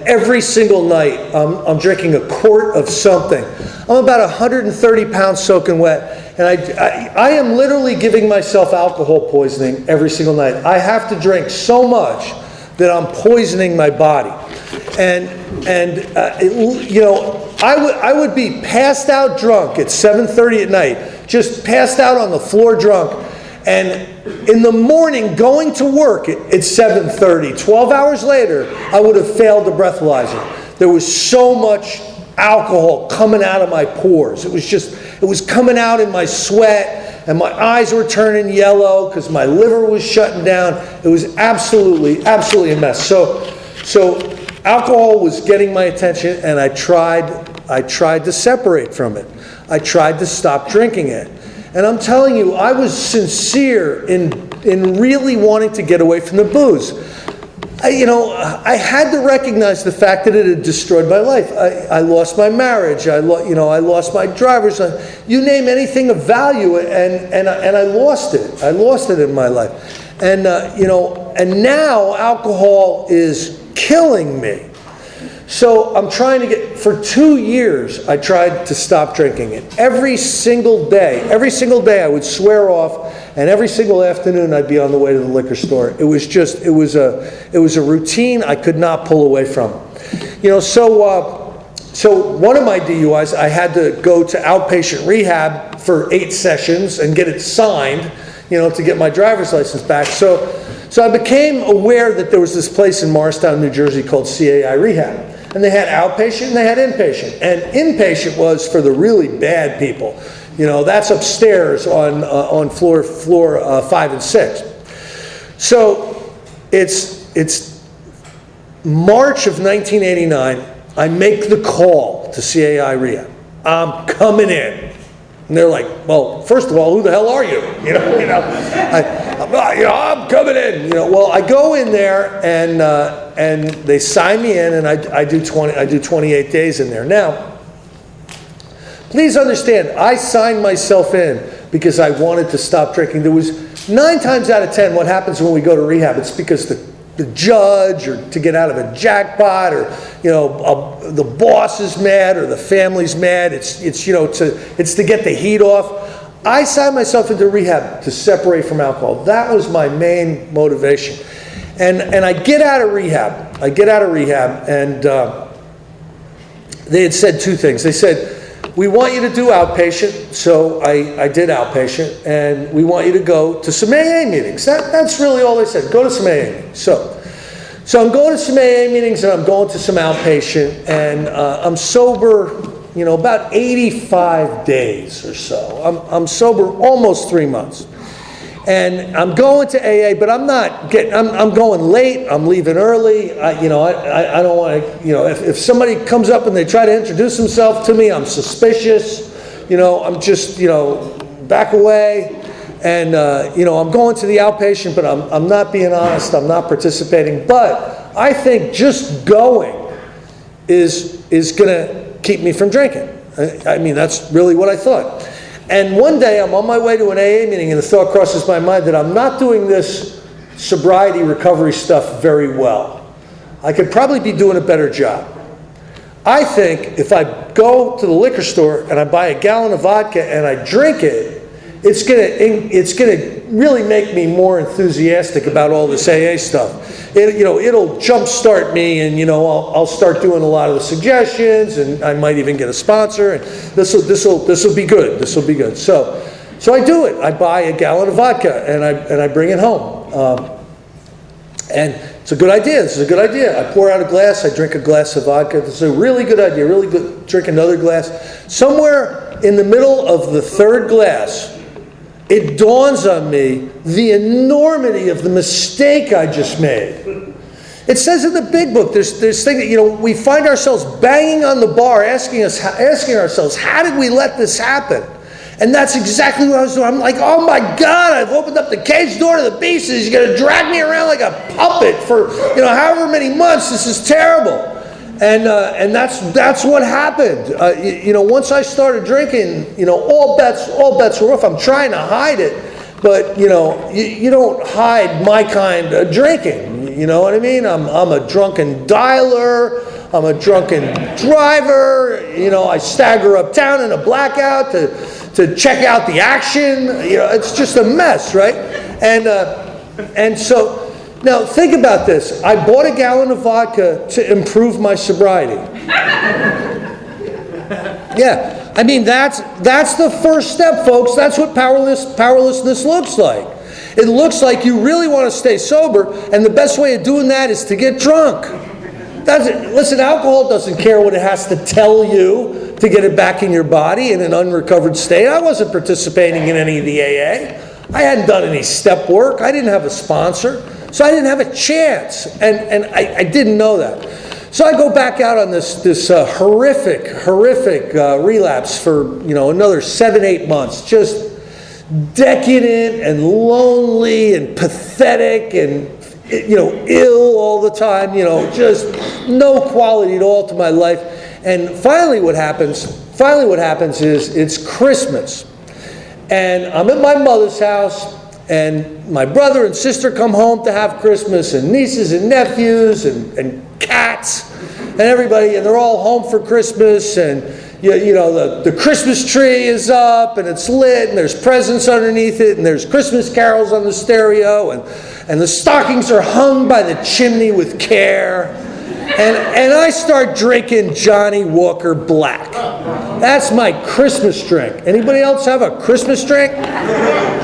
every single night I'm drinking a quart of something. I'm about 130 pounds soaking wet, and I am literally giving myself alcohol poisoning every single night. I have to drink so much that I'm poisoning my body. I would be passed out drunk at 7:30 at night, just passed out on the floor drunk. And in the morning, going to work at 7:30, 12 hours later, I would have failed the breathalyzer. There was so much alcohol coming out of my pores. It was coming out in my sweat, and my eyes were turning yellow because my liver was shutting down. It was absolutely a mess. So alcohol was getting my attention, and I tried to separate from it. I tried to stop drinking it. And I'm telling you, I was sincere in really wanting to get away from the booze. I had to recognize the fact that it had destroyed my life. I lost my marriage. I lost my driver's license. You name anything of value, and I lost it. I lost it in my life. And and now alcohol is killing me. So I'm trying to for 2 years, I tried to stop drinking it. Every single day I would swear off, and every single afternoon I'd be on the way to the liquor store. It was a routine I could not pull away from. So one of my DUIs, I had to go to outpatient rehab for 8 sessions and get it signed, to get my driver's license back. So I became aware that there was this place in Morristown, New Jersey called CAI Rehab. And they had outpatient and they had inpatient. And inpatient was for the really bad people. That's upstairs on floor 5 and 6. So it's March of 1989. I make the call to CAI Rehab. I'm coming in. And they're like, well, first of all, who the hell are you? I'm coming in. Well, I go in there and they sign me in, and I do 28 days in there. Now, please understand, I signed myself in because I wanted to stop drinking. There was 9 times out of 10, what happens when we go to rehab, it's because the judge or to get out of a jackpot, or the boss is mad or the family's mad. It's to get the heat off. I signed myself into rehab to separate from alcohol. That was my main motivation. And I get out of rehab. And they had said two things. They said, we want you to do outpatient, so I did outpatient, and we want you to go to some AA meetings. That's really all they said, go to some AA meetings. So I'm going to some AA meetings, and I'm going to some outpatient, and I'm sober, about 85 days or so. I'm sober almost 3 months. And I'm going to AA, but I'm going late, I'm leaving early. I don't want to, if somebody comes up and they try to introduce themselves to me, I'm suspicious. I'm just, back away. And, I'm going to the outpatient, but I'm not being honest, I'm not participating. But I think just going is going to keep me from drinking. I mean, that's really what I thought. And one day I'm on my way to an AA meeting, and the thought crosses my mind that I'm not doing this sobriety recovery stuff very well. I could probably be doing a better job. I think if I go to the liquor store and I buy a gallon of vodka and I drink it, it's gonna really make me more enthusiastic about all this AA stuff. It'll jumpstart me, and I'll start doing a lot of the suggestions, and I might even get a sponsor, and this will be good. This will be good. So I do it. I buy a gallon of vodka and I bring it home. And it's a good idea. This is a good idea. I pour out a glass. I drink a glass of vodka. This is a really good idea. Really good. Drink another glass. Somewhere in the middle of the third glass, it dawns on me the enormity of the mistake I just made. It says in the big book, there's thing that, we find ourselves banging on the bar, asking ourselves, how did we let this happen? And that's exactly what I was doing. I'm like, oh my God, I've opened up the cage door to the beast. He's going to drag me around like a puppet for, however many months. This is terrible. And that's what happened. Once I started drinking, all bets were off. I'm trying to hide it, but you don't hide my kind of drinking. You know what I mean? I'm a drunken dialer. I'm a drunken driver. I stagger uptown in a blackout to check out the action. It's just a mess, right? And so. Now, think about this. I bought a gallon of vodka to improve my sobriety. Yeah, I mean, that's the first step, folks. That's what powerlessness looks like. It looks like you really want to stay sober, and the best way of doing that is to get drunk. Listen, alcohol doesn't care what it has to tell you to get it back in your body in an unrecovered state. I wasn't participating in any of the AA. I hadn't done any step work. I didn't have a sponsor. So I didn't have a chance, and I didn't know that. So I go back out on this horrific relapse for another 7-8 months, just decadent and lonely and pathetic and ill all the time, just no quality at all to my life. And finally what happens is it's Christmas, and I'm at my mother's house. And my brother and sister come home to have Christmas, and nieces and nephews and cats and everybody, and they're all home for Christmas, and the Christmas tree is up and it's lit, and there's presents underneath it, and there's Christmas carols on the stereo, and the stockings are hung by the chimney with care. And I start drinking Johnny Walker Black. That's my Christmas drink. Anybody else have a Christmas drink?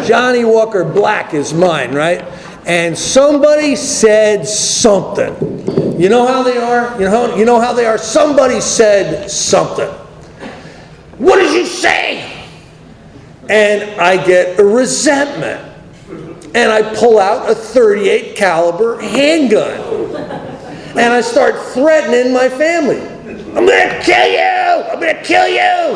Johnny Walker Black is mine, right? And somebody said something. You know how they are? You know how they are? Somebody said something. What did you say? And I get a resentment. And I pull out a .38 caliber handgun. And I start threatening my family. I'm going to kill you! I'm going to kill you!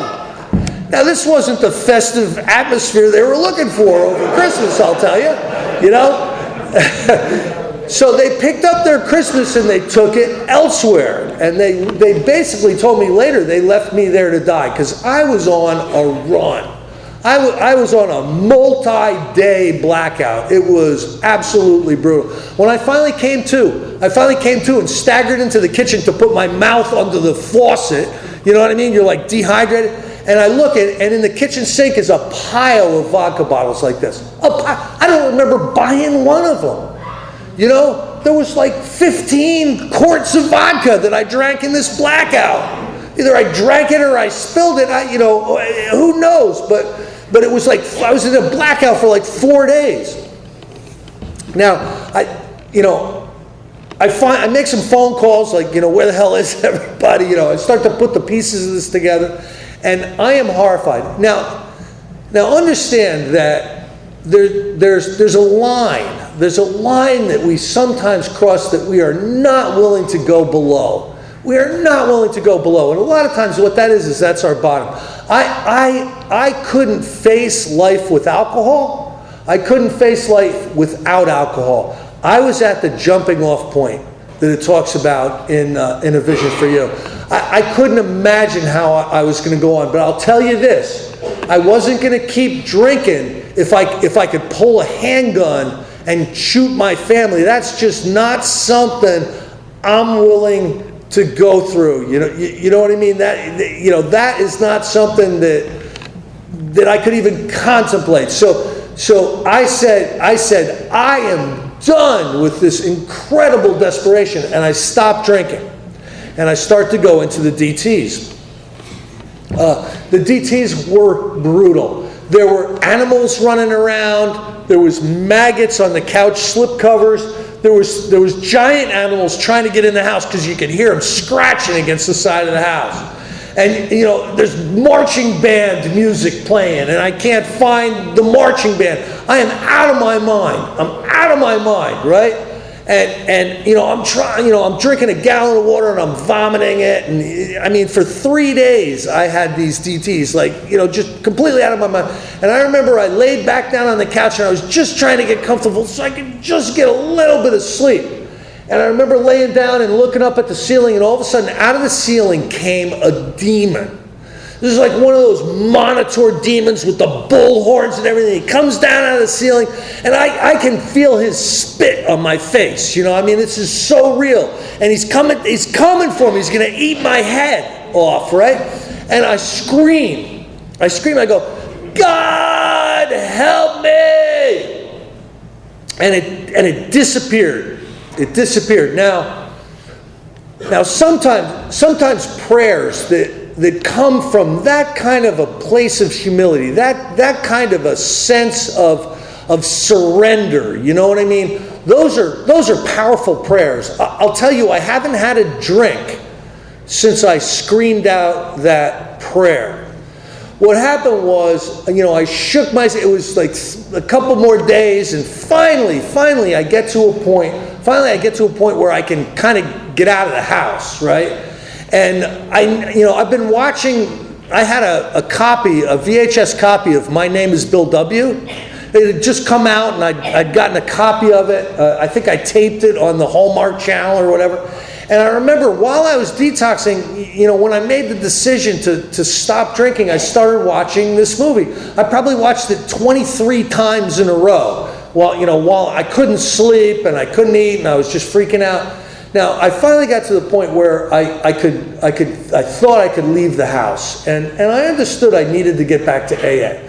Now, this wasn't the festive atmosphere they were looking for over Christmas, I'll tell you. So they picked up their Christmas and they took it elsewhere. And they basically told me later they left me there to die because I was on a run. I was on a multi-day blackout. It was absolutely brutal. When I finally came to and staggered into the kitchen to put my mouth under the faucet. You know what I mean? You're like dehydrated. And I look at it, and in the kitchen sink is a pile of vodka bottles like this. I don't remember buying one of them. You know, there was like 15 quarts of vodka that I drank in this blackout. Either I drank it or I spilled it. Who knows? But it was like I was in a blackout for like 4 days. Now, I make some phone calls, like, where the hell is everybody? I start to put the pieces of this together, and I am horrified. Now understand that there's a line. There's a line that we sometimes cross that we are not willing to go below. We are not willing to go below. And a lot of times what that is that's our bottom. I couldn't face life with alcohol. I couldn't face life without alcohol. I was at the jumping off point that it talks about in A Vision for You. I couldn't imagine how I was going to go on. But I'll tell you this. I wasn't going to keep drinking if I could pull a handgun and shoot my family. That's just not something I'm willing to go through. You know what I mean? That is not something that I could even contemplate. So I said I am done with this incredible desperation, and I stopped drinking, and I start to go into the DTs. The DTs were brutal. There were animals running around. There was maggots on the couch slip covers. There was giant animals trying to get in the house because you could hear them scratching against the side of the house. And, there's marching band music playing, and I can't find the marching band. I am out of my mind. I'm out of my mind, right? And I'm drinking a gallon of water and I'm vomiting it. And for 3 days I had these DTs, just completely out of my mind. And I remember I laid back down on the couch and I was just trying to get comfortable so I could just get a little bit of sleep. And I remember laying down and looking up at the ceiling, and all of a sudden out of the ceiling came a demon. This is like one of those monitor demons with the bull horns and everything. He comes down out of the ceiling, and I can feel his spit on my face. This is so real. And he's coming for me. He's going to eat my head off, right? And I scream. I go, God help me! And it disappeared. It disappeared. Now sometimes prayers that come from that kind of a place of humility, that kind of a sense of surrender, you know what I mean? Those are powerful prayers. I'll tell you, I haven't had a drink since I screamed out that prayer. What happened was, I shook myself. It was like a couple more days, and finally I get to a point where I can kind of get out of the house, right? And I've been watching. I had a VHS copy of My Name Is Bill W. It had just come out, and I'd gotten a copy of it. I think I taped it on the Hallmark Channel or whatever. And I remember while I was detoxing, when I made the decision to stop drinking, I started watching this movie. I probably watched it 23 times in a row. While I couldn't sleep and I couldn't eat and I was just freaking out. Now, I finally got to the point where I thought I could leave the house. And I understood I needed to get back to AA.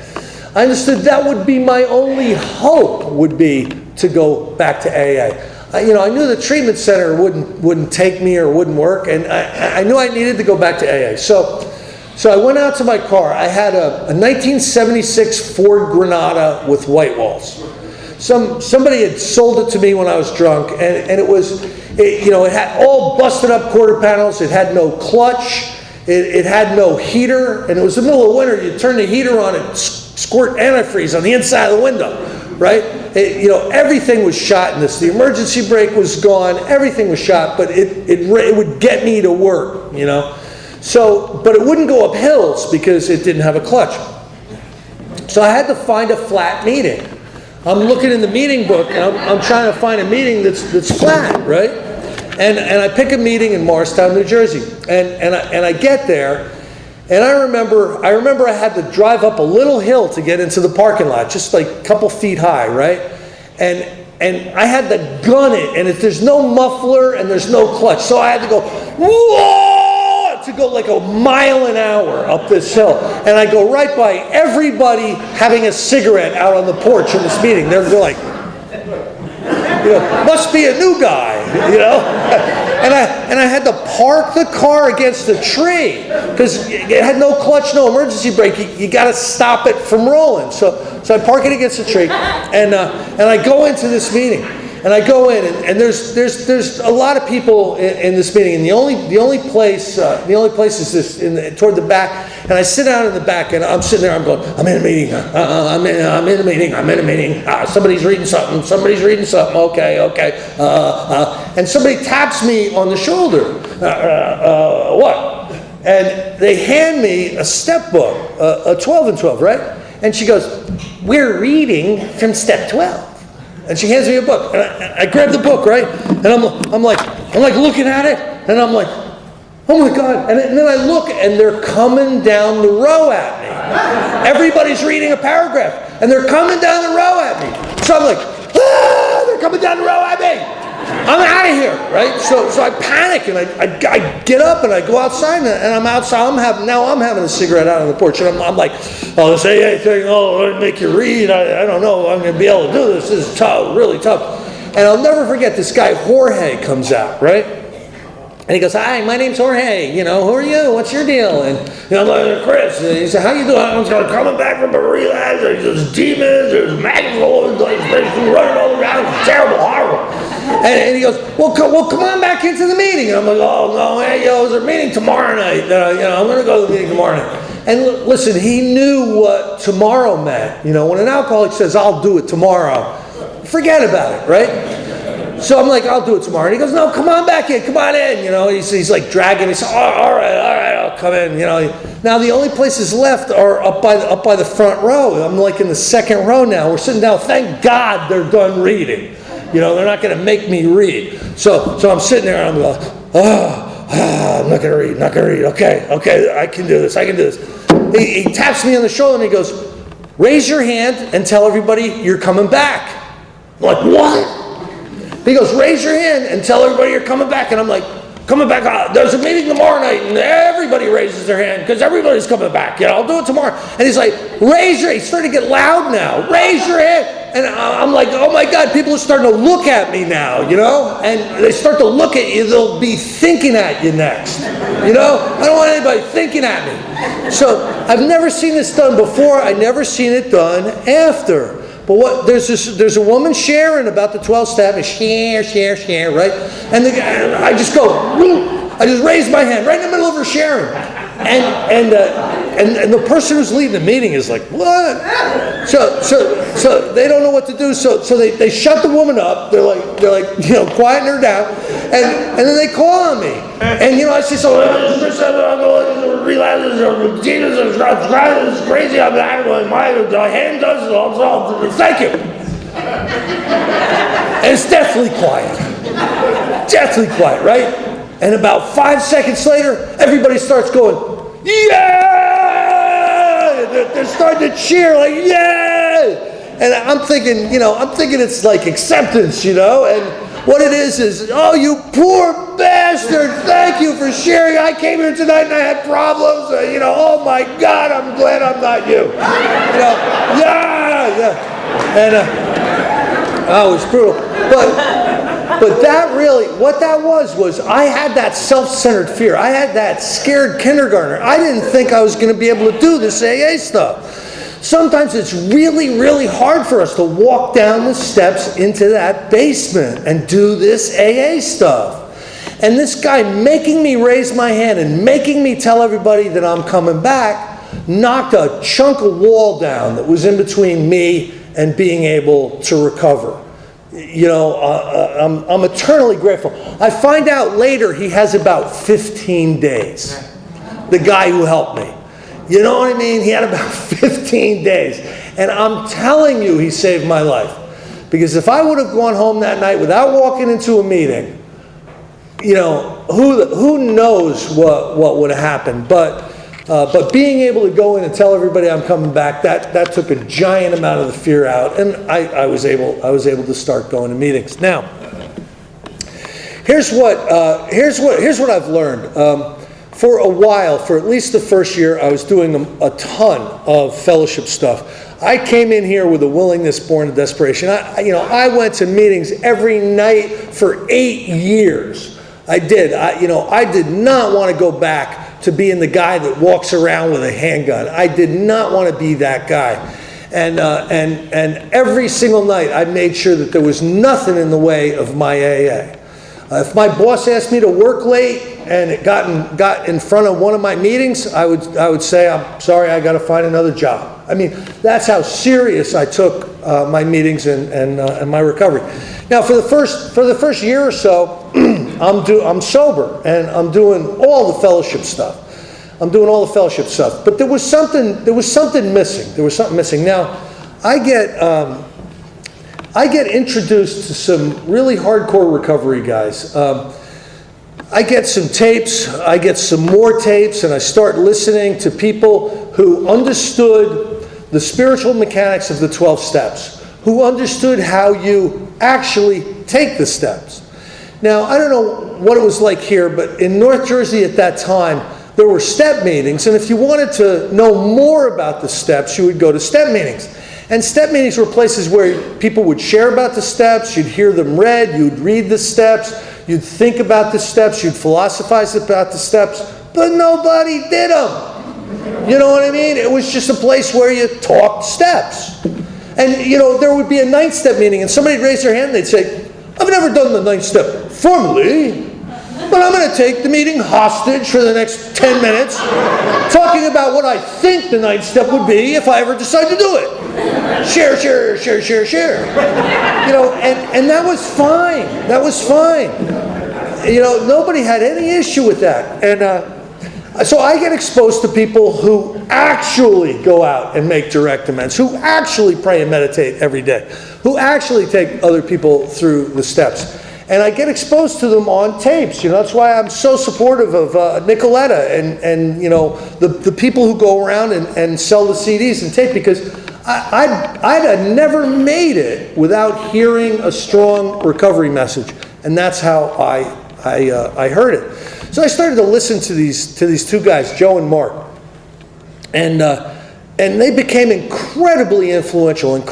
I understood that would be my only hope, would be to go back to AA. I knew the treatment center wouldn't take me or wouldn't work, and I knew I needed to go back to AA. So I went out to my car. I had a 1976 Ford Granada with white walls. Somebody had sold it to me when I was drunk, and it had all busted up quarter panels. It had no clutch. It had no heater, and it was the middle of winter. You turn the heater on and squirt antifreeze on the inside of the window, right? Everything was shot in this. The emergency brake was gone. Everything was shot, but it would get me to work, So, but it wouldn't go up hills because it didn't have a clutch. So I had to find a flat meeting. I'm looking in the meeting book, and I'm trying to find a meeting that's flat, right? And I pick a meeting in Morristown, New Jersey, and I get there, And I remember I had to drive up a little hill to get into the parking lot, just like a couple feet high, right? And I had to gun it, and there's no muffler and there's no clutch, so I had to go, whoa, to go like a mile an hour up this hill. And I go right by everybody having a cigarette out on the porch in this meeting. They're like, must be a new guy, And I had to park the car against a tree because it had no clutch, no emergency brake. You got to stop it from rolling. So I park it against a tree, and I go into this meeting, and I go in, and there's a lot of people in this meeting, and the only place is this toward the back, and I sit down in the back, and I'm sitting there, I'm going, I'm in a meeting, I'm in a meeting, somebody's reading something, okay, and somebody taps me on the shoulder, what? And they hand me a step book, a 12 and 12, right? And she goes, we're reading from step 12. And she hands me a book, and I grab the book, right? And I'm like looking at it, and I'm like, oh my God! And then I look, and they're coming down the row at me. Everybody's reading a paragraph, and they're coming down the row at me. So I'm like, they're coming down the row at me. I'm out of here, right? So I panic, and I get up, and I go outside, and I'm outside. I'm having a cigarette out on the porch, and I'm like, oh, this AA thing, let me make you read. I don't know, I'm going to be able to do this. This is tough, really tough. And I'll never forget, this guy Jorge comes out, right? And he goes, hi, my name's Jorge. Who are you? What's your deal? And I'm like, Chris. And he said, how you doing? I was coming back from a relapse. There's demons. There's maggots all over the place. Running all around. It's terrible, horrible. And he goes, well, come on back into the meeting. And I'm like, oh, no, hey, there's a meeting tomorrow night. I'm going to go to the meeting tomorrow night. And listen, he knew what tomorrow meant. When an alcoholic says, I'll do it tomorrow, forget about it, right? So I'm like, I'll do it tomorrow. And he goes, no, come on back in, come on in. He's like dragging me. He says, all right, I'll come in. Now the only places left are up by the front row. I'm like in the second row now. We're sitting down. Thank God they're done reading. They're not going to make me read. So I'm sitting there and I'm like, I'm not going to read. Okay, I can do this. He taps me on the shoulder and he goes, raise your hand and tell everybody you're coming back. I'm like, what? He goes, raise your hand and tell everybody you're coming back. And I'm like, coming back? There's a meeting tomorrow night, and everybody raises their hand because everybody's coming back. I'll do it tomorrow. And he's like, he's starting to get loud now. Raise your hand. And I'm like, oh my God, people are starting to look at me now, And they start to look at you, they'll be thinking at you next. I don't want anybody thinking at me. So I've never seen this done before. I've never seen it done after. But there's a woman sharing about the 12 step, and share, right? And I just go, I just raise my hand right in the middle of her sharing. And the person who's leading the meeting is like, what? So they don't know what to do. So they shut the woman up. They're like quieting her down, and then they call on me. And I say, so relapses or demons or it's crazy. I'm out of my hand does it all. Thank you. And it's deathly quiet. Right? And about 5 seconds later, everybody starts going, yeah! They're starting to cheer, like, yeah! And I'm thinking it's like acceptance, and what it is, oh, you poor bastard, thank you for sharing. I came here tonight and I had problems, oh my God, I'm glad I'm not you. Yeah. And, oh, it's brutal. But that really, what that was I had that self-centered fear. I had that scared kindergartner. I didn't think I was going to be able to do this AA stuff. Sometimes it's really, really hard for us to walk down the steps into that basement and do this AA stuff. And this guy making me raise my hand and making me tell everybody that I'm coming back knocked a chunk of wall down that was in between me and being able to recover. I'm eternally grateful. I find out later he has about 15 days. The guy who helped me. You know what I mean? He had about 15 days. And I'm telling you, he saved my life. Because if I would have gone home that night without walking into a meeting, who knows what would have happened. But But being able to go in and tell everybody I'm coming back, that took a giant amount of the fear out, and I was able to start going to meetings. Now, here's what I've learned. For a while, for at least the first year, I was doing a ton of fellowship stuff. I came in here with a willingness born of desperation. I went to meetings every night for 8 years. I did. I did not want to go back to being the guy that walks around with a handgun. I did not want to be that guy. And every single night, I made sure that there was nothing in the way of my AA. If my boss asked me to work late and it got in front of one of my meetings, I would say, I'm sorry, I got to find another job. I mean, that's how serious I took my meetings and my recovery. Now, for the first year or so, I'm sober and I'm doing all the fellowship stuff. But there was something missing. Now, I get introduced to some really hardcore recovery guys. I get some tapes, I get some more tapes, and I start listening to people who understood the spiritual mechanics of the 12 steps, who understood how you actually take the steps. Now, I don't know what it was like here, but in North Jersey at that time, there were step meetings, and if you wanted to know more about the steps, you would go to step meetings. And step meetings were places where people would share about the steps, you'd hear them read, you'd read the steps, you'd think about the steps, you'd philosophize about the steps, but nobody did them. You know what I mean? It was just a place where you talked steps. And, there would be a 9th step meeting, and somebody'd raise their hand and they'd say, I've never done the 9th step formally, but I'm going to take the meeting hostage for the next 10 minutes, talking about what I think the 9th step would be if I ever decide to do it. Share. And that was fine. Nobody had any issue with that. And so I get exposed to people who actually go out and make direct amends, who actually pray and meditate every day, who actually take other people through the steps. And I get exposed to them on tapes. You know, that's why I'm so supportive of Nicoletta and you know, the people who go around and sell the CDs and tape, because I'd have never made it without hearing a strong recovery message. And that's how I heard it. So I started to listen to these two guys, Joe and Mark. And they became incredibly influential in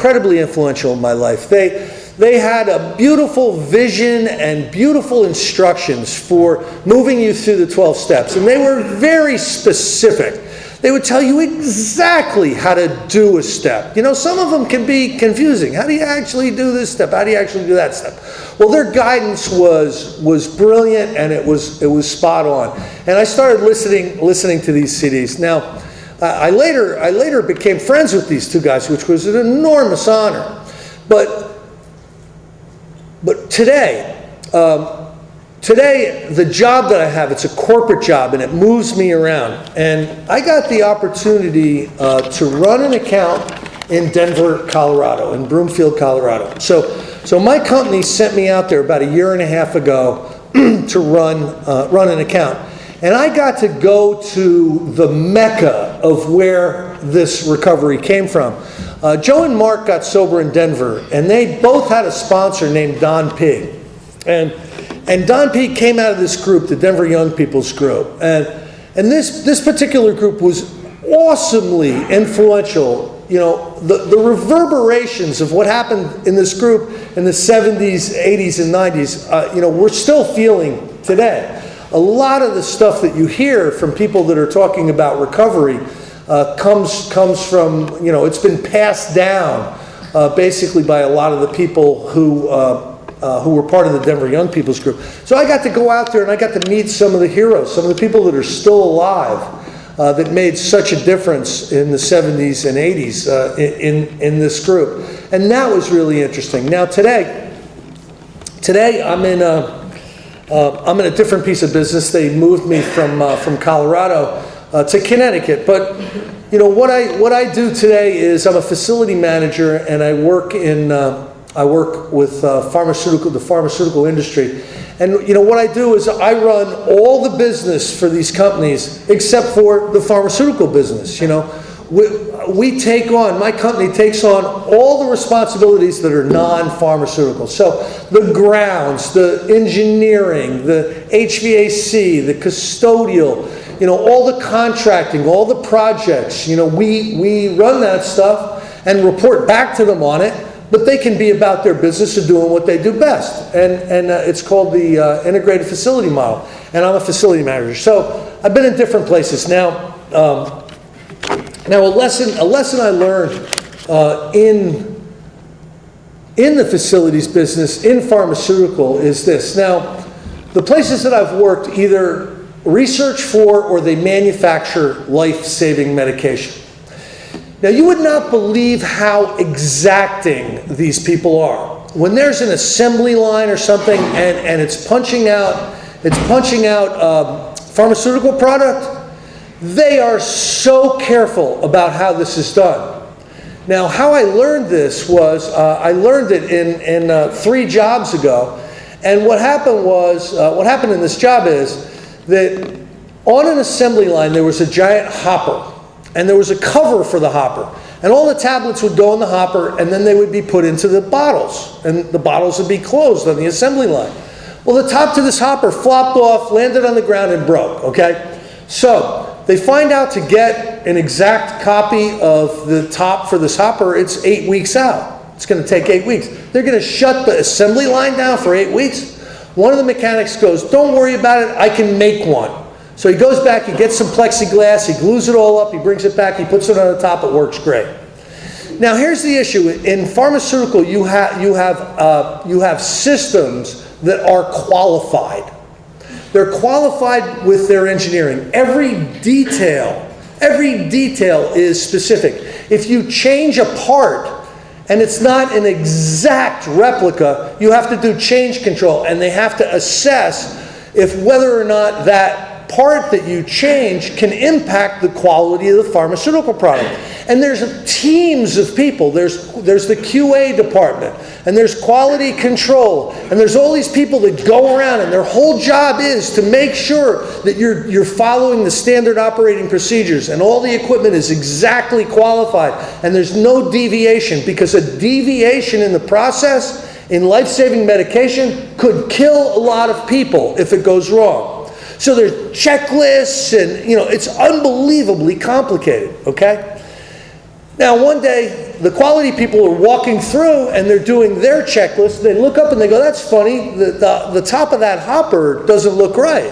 my life. They had a beautiful vision and beautiful instructions for moving you through the 12 steps. And they were very specific. They would tell you exactly how to do a step. You know, some of them can be confusing. How do you actually do this step? How do you actually do that step? Well, their guidance was brilliant, and it was spot on. And I started listening to these CDs. Now, I later became friends with these two guys, which was an enormous honor. But today, the job that I have, it's a corporate job, and it moves me around. And I got the opportunity to run an account in Denver, Colorado, in Broomfield, Colorado. So my company sent me out there about a year and a half ago to run an account. And I got to go to the mecca of where this recovery came from. Joe and Mark got sober in Denver, and they both had a sponsor named Don P. And Don P came out of this group, the Denver Young People's Group. And this particular group was awesomely influential. You know, the reverberations of what happened in this group in the 70s, 80s, and 90s, you know, we're still feeling today. A lot of the stuff that you hear from people that are talking about recovery comes from, you know, it's been passed down basically by a lot of the people who were part of the Denver Young People's Group. So I got to go out there and I got to meet some of the heroes, some of the people that are still alive that made such a difference in the 70s and 80s in this group. And that was really interesting. Now today I'm in a different piece of business. They moved me from Colorado to Connecticut. But you know what I do today is I'm a facility manager, and I work in I work with the pharmaceutical industry. And what I do is I run all the business for these companies except for the pharmaceutical business. We take on, my company takes on all the responsibilities that are non-pharmaceutical. So the grounds, the engineering, the HVAC, the custodial, all the contracting, all the projects, we run that stuff and report back to them on it, but they can be about their business and doing what they do best. And it's called the integrated facility model. And I'm a facility manager. So I've been in different places. Now a lesson I learned in the facilities business, in pharmaceutical, is this. Now, the places that I've worked either research for or they manufacture life-saving medication. Now, you would not believe how exacting these people are. When there's an assembly line or something and it's punching out pharmaceutical product, they are so careful about how this is done. Now, how I learned this was, I learned it in 3 jobs ago. And what happened in this job is that on an assembly line, there was a giant hopper. And there was a cover for the hopper. And all the tablets would go in the hopper, and then they would be put into the bottles. And the bottles would be closed on the assembly line. Well, the top to this hopper flopped off, landed on the ground, and broke, okay? So they find out to get an exact copy of the top for this hopper, it's 8 weeks out. It's going to take 8 weeks. They're going to shut the assembly line down for 8 weeks. One of the mechanics goes, "Don't worry about it, I can make one." So he goes back, he gets some plexiglass, he glues it all up, he brings it back, he puts it on the top, it works great. Now here's the issue. In pharmaceutical, you have systems that are qualified. They're qualified with their engineering. Every detail is specific. If you change a part and it's not an exact replica, you have to do change control, and they have to assess if whether or not that part that you change can impact the quality of the pharmaceutical product. And there's teams of people. There's the QA department, and there's quality control, and there's all these people that go around, and their whole job is to make sure that you're following the standard operating procedures, and all the equipment is exactly qualified, and there's no deviation, because a deviation in the process in life-saving medication could kill a lot of people if it goes wrong. So there's checklists, and it's unbelievably complicated, okay? Now one day, the quality people are walking through and they're doing their checklist. They look up and they go, "That's funny, the top of that hopper doesn't look right."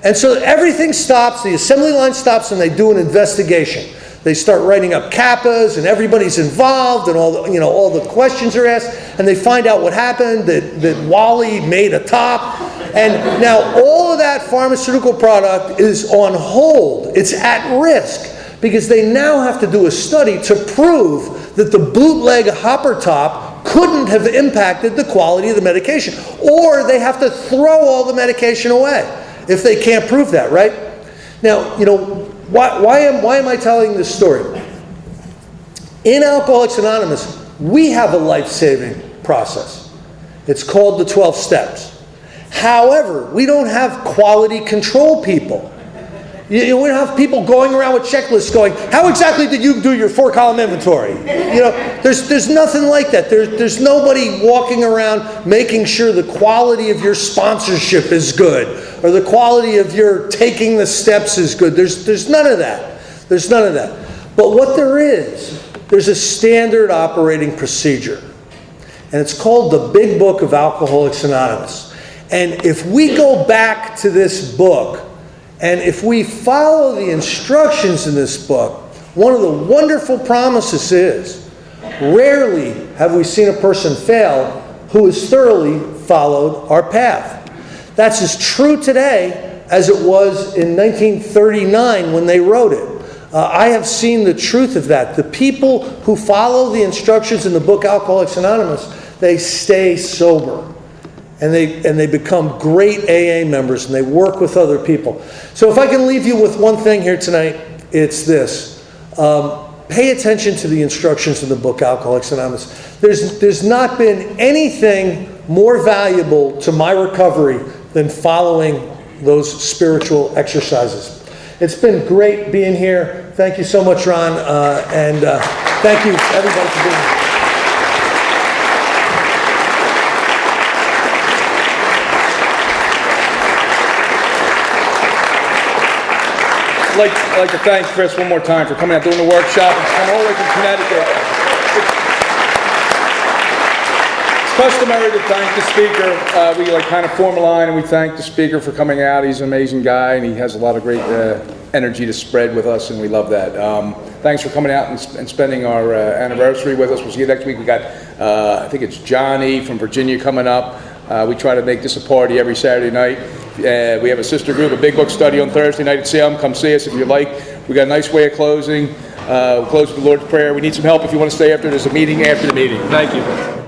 And so everything stops, the assembly line stops, and they do an investigation. They start writing up CAPAs, and everybody's involved, and all the questions are asked, and they find out what happened, that Wally made a top. And now all of that pharmaceutical product is on hold. It's at risk, because they now have to do a study to prove that the bootleg hopper top couldn't have impacted the quality of the medication. Or they have to throw all the medication away if they can't prove that, right? Now, why am I telling this story? In Alcoholics Anonymous, we have a life-saving process. It's called the 12 steps. However, we don't have quality control people. We don't have people going around with checklists going, "How exactly did you do your 4-column inventory?" There's nothing like that. There's nobody walking around making sure the quality of your sponsorship is good, or the quality of your taking the steps is good. There's none of that. There's none of that. But what there's a standard operating procedure. And it's called the Big Book of Alcoholics Anonymous. And if we go back to this book, and if we follow the instructions in this book, one of the wonderful promises is, rarely have we seen a person fail who has thoroughly followed our path. That's as true today as it was in 1939 when they wrote it. I have seen the truth of that. The people who follow the instructions in the book Alcoholics Anonymous, they stay sober. And they become great AA members, and they work with other people. So if I can leave you with one thing here tonight, it's this. pay attention to the instructions in the book, Alcoholics Anonymous. There's not been anything more valuable to my recovery than following those spiritual exercises. It's been great being here. Thank you so much, Ron, and thank you, everybody, for being here. I'd like to thank Chris one more time for coming out, doing the workshop, and coming all the way from Connecticut. It's customary to thank the speaker. We kind of form a line and we thank the speaker for coming out. He's an amazing guy and he has a lot of great energy to spread with us, and we love that. Thanks for coming out and spending our anniversary with us. We'll see you next week. We got, I think it's Johnny from Virginia coming up. We try to make this a party every Saturday night. We have a sister group, a big book study on Thursday night at Salem. Come see us if you like. We got a nice way of closing. We'll close with the Lord's Prayer. We need some help if you want to stay after. There's a meeting after the meeting. Thank you.